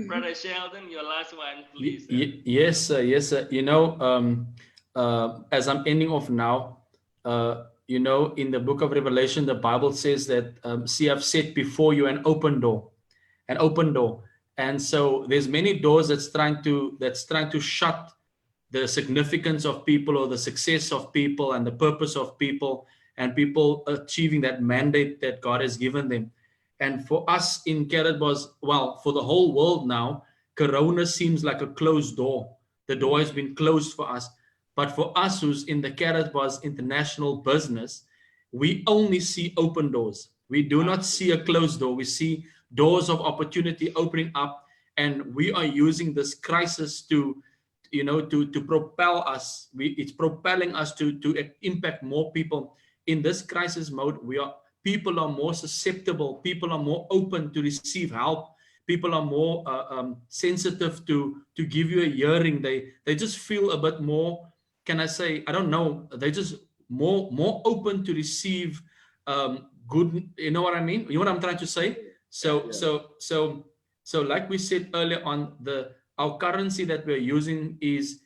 Brother Sheldon, your last one, please. Yes, sir. Yes, sir. As I'm ending off now, in the book of Revelation, the Bible says that, see, I've set before you an open door, an open door. And so there's many doors that's trying to shut the significance of people or the success of people and the purpose of people and people achieving that mandate that God has given them. And for us in Karatbars, well, for the whole world now, Corona seems like a closed door. The door has been closed for us. But for us who's in the Karatbars international business, we only see open doors. We do not see a closed door. We see doors of opportunity opening up, and we are using this crisis to propel us. It's propelling us to impact more people. In this crisis mode, people are more susceptible, people are more open to receive help, people are more sensitive to give you a hearing. They just feel a bit more, can I say, I don't know, they just more open to receive good, you know what I mean, you know what I'm trying to say. So like we said earlier on, our currency that we're using is,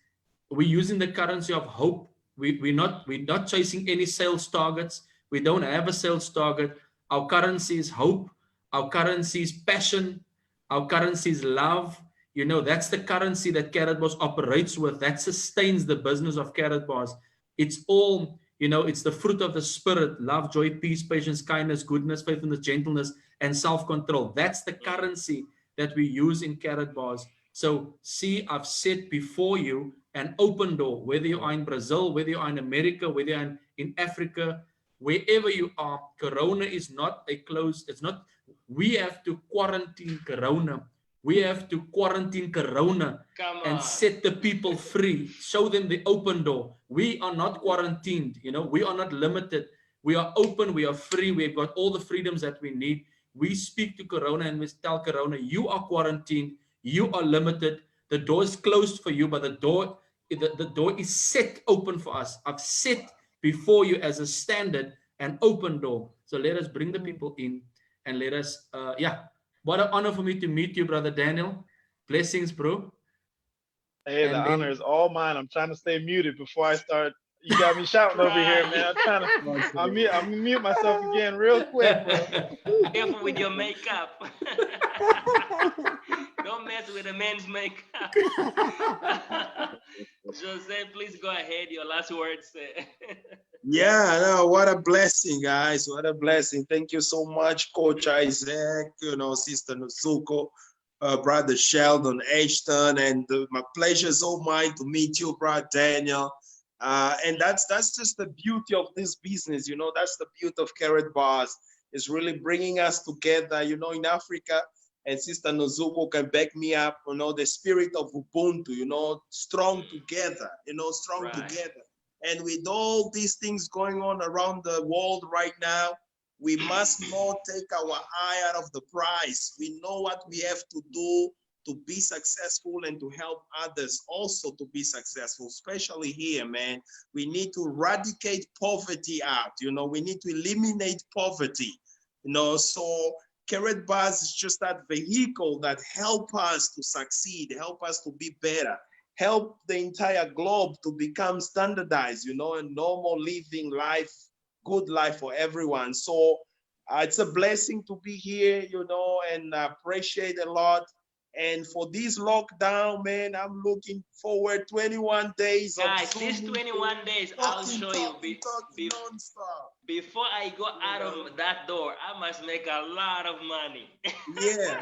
we're using the currency of hope. We're not chasing any sales targets. We don't have a sales target. Our currency is hope. Our currency is passion. Our currency is love. That's the currency that Karatbars operates with. That sustains the business of Karatbars. It's all, it's the fruit of the Spirit: love, joy, peace, patience, kindness, goodness, faithfulness, gentleness, and self-control. That's the currency that we use in Karatbars. So see, I've set before you an open door, whether you are in Brazil, whether you are in America, whether you're in Africa, wherever you are. Corona is not a closed, it's not, we have to quarantine Corona. We have to quarantine Corona and set the people free, show them the open door. We are not quarantined, we are not limited. We are open, we are free, we've got all the freedoms that we need. We speak to Corona and we tell Corona, you are quarantined, you are limited, the door is closed for you, but the door is set open for us. I've set before you as a standard an open door. So let us bring the people in, and let us, what an honor for me to meet you, Brother Daniel. Blessings, bro. Hey, the honor is all mine. I'm trying to stay muted before I start. You got me shouting over here, man. I'm gonna mute myself again real quick, bro. Careful with your makeup. Don't mess with a man's makeup. Jose, please go ahead. Your last words. Yeah, no, what a blessing, guys. What a blessing. Thank you so much, Coach Isaac, Sister Nozuko, Brother Sheldon Ashton, and my pleasure is all mine to meet you, Brother Daniel. And that's just the beauty of this business, that's the beauty of Karatbars. It's really bringing us together, in Africa. And Sister Nozuko can back me up, the spirit of Ubuntu, strong together, strong together. And with all these things going on around the world right now, we must not take our eye out of the prize. We know what we have to do to be successful and to help others also to be successful, especially here, man. We need to eradicate poverty out, we need to eliminate poverty, so Karatbars is just that vehicle that help us to succeed, help us to be better, help the entire globe to become standardized, a normal living life, good life for everyone. So it's a blessing to be here, and I appreciate a lot. And for this lockdown, man, I'm looking forward 21 days. Guys, these 21 days, I'll show you. Before I go out of that door, I must make a lot of money. Yeah.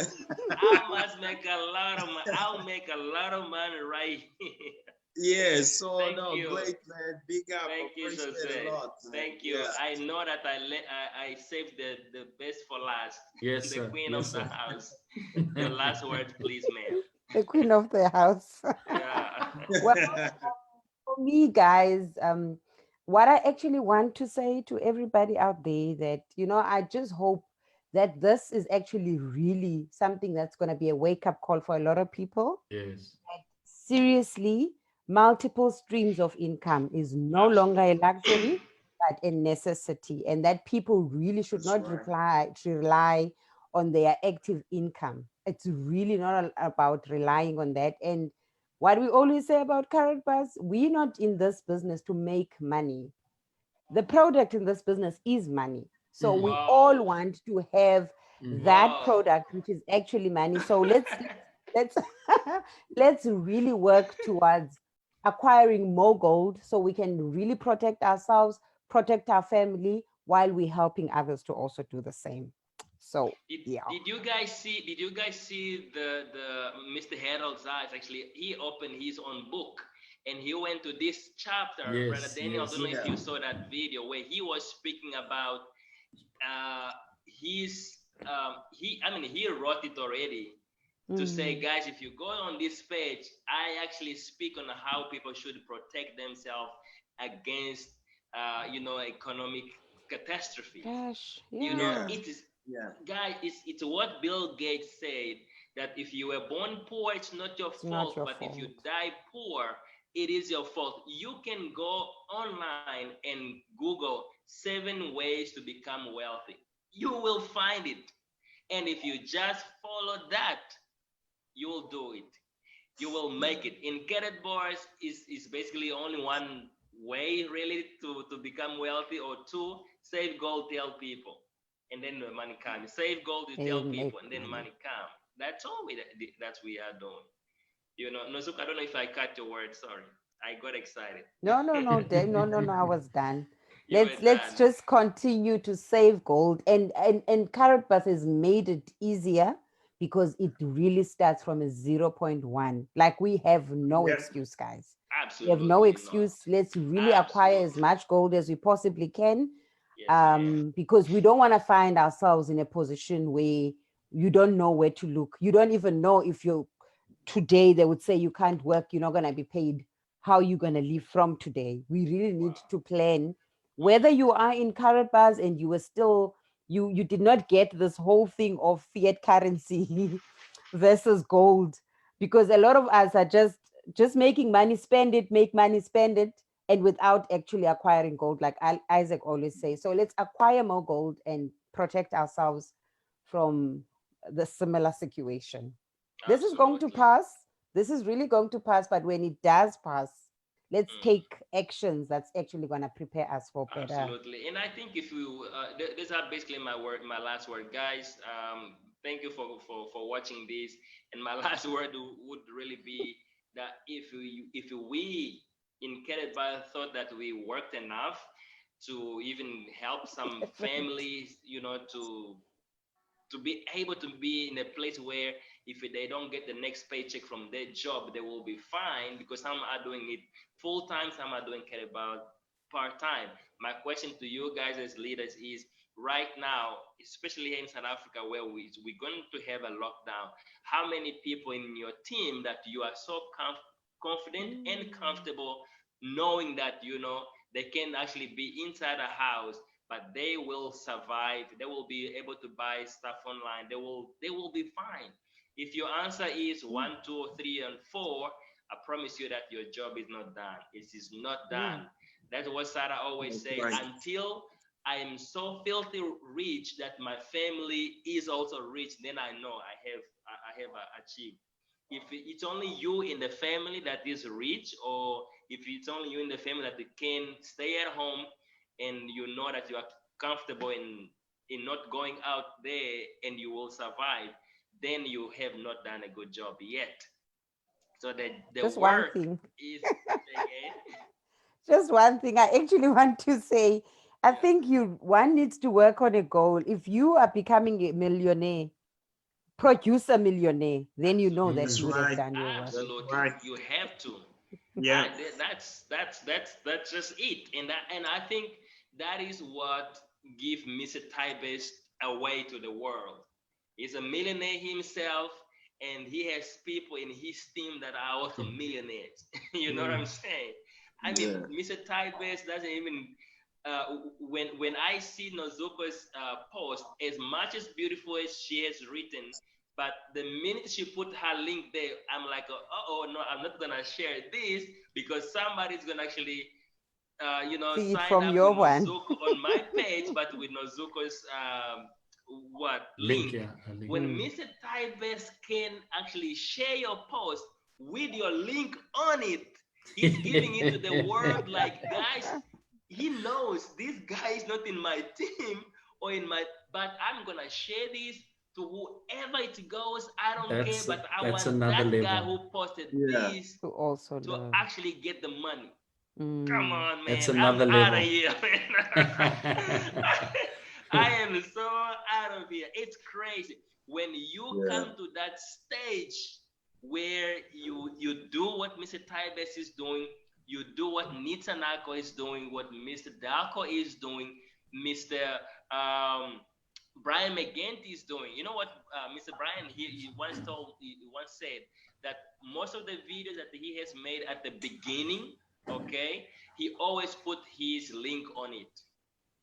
I must make a lot of money. I'll make a lot of money right here. Yeah, so great, man. Big up. Thank you, Jose. Thank you. Yeah. I know that I saved the best for last. Yes, the sir. queen of the house. Your last words, please, ma'am. The queen of the house. Yeah. Well, for me, guys, what I actually want to say to everybody out there that, I just hope that this is actually really something that's going to be a wake-up call for a lot of people. Yes. Seriously, multiple streams of income is no longer a luxury, but a necessity, and that people really should not rely on their active income. It's really not about relying on that. And what we always say about Karatbars, we're not in this business to make money. The product in this business is money. So we all want to have that product, which is actually money. So let's let's really work towards acquiring more gold so we can really protect ourselves, protect our family, while we're helping others to also do the same. So yeah. Did you guys see? Did you guys see the Mr. Harold's eyes? Actually, he opened his own book and he went to this chapter. Brother Daniel, I don't know if you saw that video where he was speaking about his he wrote it already to say, guys, if you go on this page, I actually speak on how people should protect themselves against economic catastrophe. Gosh, It is guys, it's what Bill Gates said, that if you were born poor, it's not your fault, but if you die poor, it is your fault. You can go online and Google 7 ways to become wealthy. You will find it. And if you just follow that, you will do it. You will make it. In Carrot Bars is basically only one way really to become wealthy, or 2, save gold, tell people, and then the money comes. Save gold, you tell people, and then money comes. That's all we are doing. Nozuka, I don't know if I cut your word. Sorry, I got excited. No, Dave. No. I was done. Let's just continue to save gold, and Karatbars has made it easier because it really starts from a 0.1. Like, we have no excuse, guys. Absolutely, we have no excuse. Let's really acquire as much gold as we possibly can, because we don't want to find ourselves in a position where you don't know where to look. You don't even know if you're today, they would say you can't work, you're not going to be paid. How are you going to live from today? We really need to plan. Whether you are in Karatbars and you were still, you did not get this whole thing of fiat currency versus gold, because a lot of us are just making money, spend it, make money, spend it, and without actually acquiring gold, like Isaac always says. So let's acquire more gold and protect ourselves from the similar situation. This is going to pass. This is really going to pass, but when it does pass, let's take actions that's actually going to prepare us for better. Absolutely. And I think if you, these are basically my last word, guys. Thank you for watching this. And my last word would really be that if we in Karatbars thought that we worked enough to even help some families, to be able to be in a place where if they don't get the next paycheck from their job, they will be fine, because some are doing it full-time, some are doing Karatbars part-time. My question to you guys as leaders is, right now, especially here in South Africa, where we're going to have a lockdown, how many people in your team that you are so confident and comfortable knowing that, they can actually be inside a house, but they will survive. They will be able to buy stuff online. They will be fine. If your answer is 1, 2, 3, and 4, I promise you that your job is not done. It is not done. That's what Sarah always says. Right. Until I am so filthy rich that my family is also rich, then I know I have achieved. If it's only you in the family that is rich, or if it's only you in the family that can stay at home and you know that you are comfortable in not going out there and you will survive, then you have not done a good job yet. So the just work one thing. Is just one thing I actually want to say. I think one needs to work on a goal. If you are becoming a millionaire, produce a millionaire, then you know that you would have done your work. Absolutely, right. You have to. Yeah, that's just it. And I think that is what gives Mr. Tybest away to the world. He's a millionaire himself, and he has people in his team that are also millionaires. You know what I'm saying? I mean, Mr. Tybest doesn't even when I see Nozuko's post, as much as beautiful as she has written, but the minute she put her link there, I'm like, oh no, I'm not gonna share this because somebody's gonna actually, See it sign from up your with one. Nozuko on my page, but with Nozuko's link. Yeah, a link. When Mr. Tybes can actually share your post with your link on it, he's giving it to the world. Like, guys, he knows this guy is not in my team or in my, but I'm gonna share this to whoever it goes. I don't care, but I that's want another that guy level. who posted Yeah. this To also to learn. actually get the money. Come Mm. on, That's man. I'm another out of level. here, man. I am so out of here. It's crazy. When you Yeah. come to that stage where you do what Mr. Tybes is doing, you do what Nitanako is doing, what Mr. Darko is doing, Mr. Um, Brian McGinty is doing. You know what, Mr. Brian, he once said that most of the videos that he has made at the beginning, okay, he always put his link on it.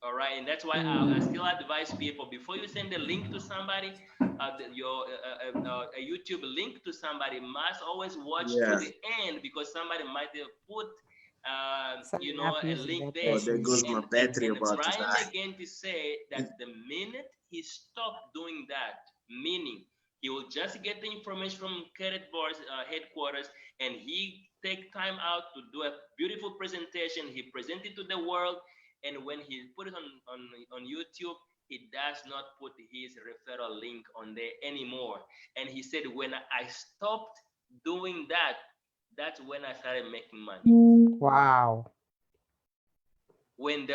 All right, and that's why I still advise people, before you send a link to somebody, a YouTube link to somebody, must always watch to Yeah. the end, because somebody might have put Something a abusing link that there. Oh, there person. goes my battery And about to Brian die. McGinty said that the minute he stopped doing that, meaning he will just get the information from Cadet Bar's headquarters, and he take time out to do a beautiful presentation. He present it to the world, and when he put it on YouTube, he does not put his referral link on there anymore. And he said, when I stopped doing that, that's when I started making money. Wow. When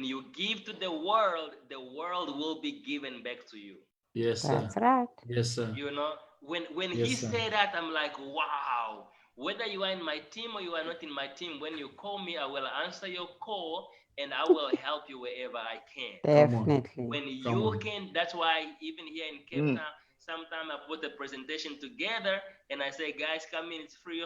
you give to the world will be given back to you. Yes, sir. That's right. Yes, sir. You know, when Yes, he sir. said that, I'm like, wow. Whether you are in my team or you are not in my team, when you call me, I will answer your call and I will help you wherever I can. Definitely. When you can, that's why even here in Cape Town, sometimes I put a presentation together and I say, guys, come in, it's free.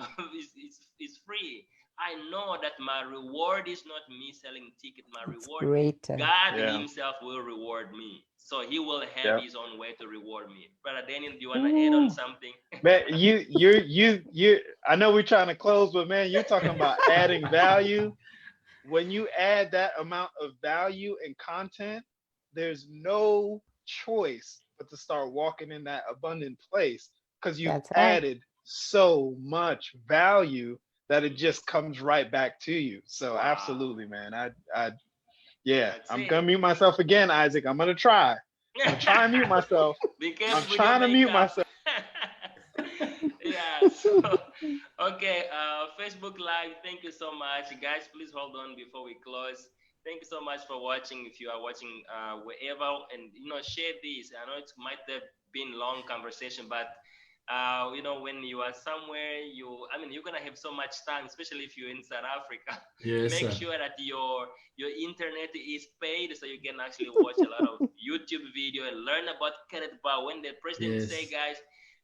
It's free. I know that my reward is not me selling ticket. My reward, Greater. God himself will reward me. So he will have his own way to reward me. Brother Daniel, do you want to add on something? Man, you I know we're trying to close, but man, you're talking about adding value. When you add that amount of value and content, there's no choice but to start walking in that abundant place, because you've added so much value that it just comes right back to you. So absolutely, man. I'm gonna mute myself again, Isaac. I'm gonna try. I'm gonna try and mute myself. I'm trying to mute myself. Yeah, so okay, Facebook Live, thank you so much. Guys, please hold on before we close. Thank you so much for watching. If you are watching wherever, and share this. I know it might have been long conversation, but when you are somewhere, you're gonna have so much time, especially if you're in South Africa. Yes, Make sir. sure that your internet is paid, so you can actually watch a lot of YouTube video and learn about Cadet Bar. When the president say, guys,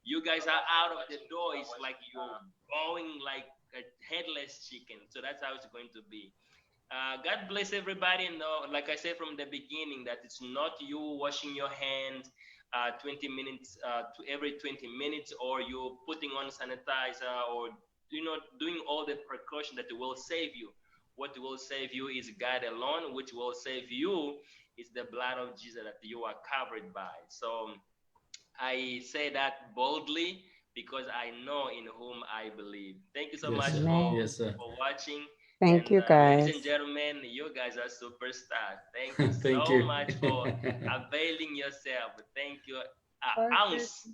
you guys are out of the door, it's like you're going like a headless chicken. So that's how it's going to be. God bless everybody. And like I said from the beginning, that it's not you washing your hands 20 minutes to every 20 minutes, or you putting on sanitizer, or doing all the precaution that will save you. What will save you is God alone. Which will save you is the blood of Jesus that you are covered by. So I say that boldly because I know in whom I believe. Thank you so much for watching. Thank you, guys. Ladies and gentlemen, you guys are superstars. Thank you so much for availing yourself. Thank you. Ounce.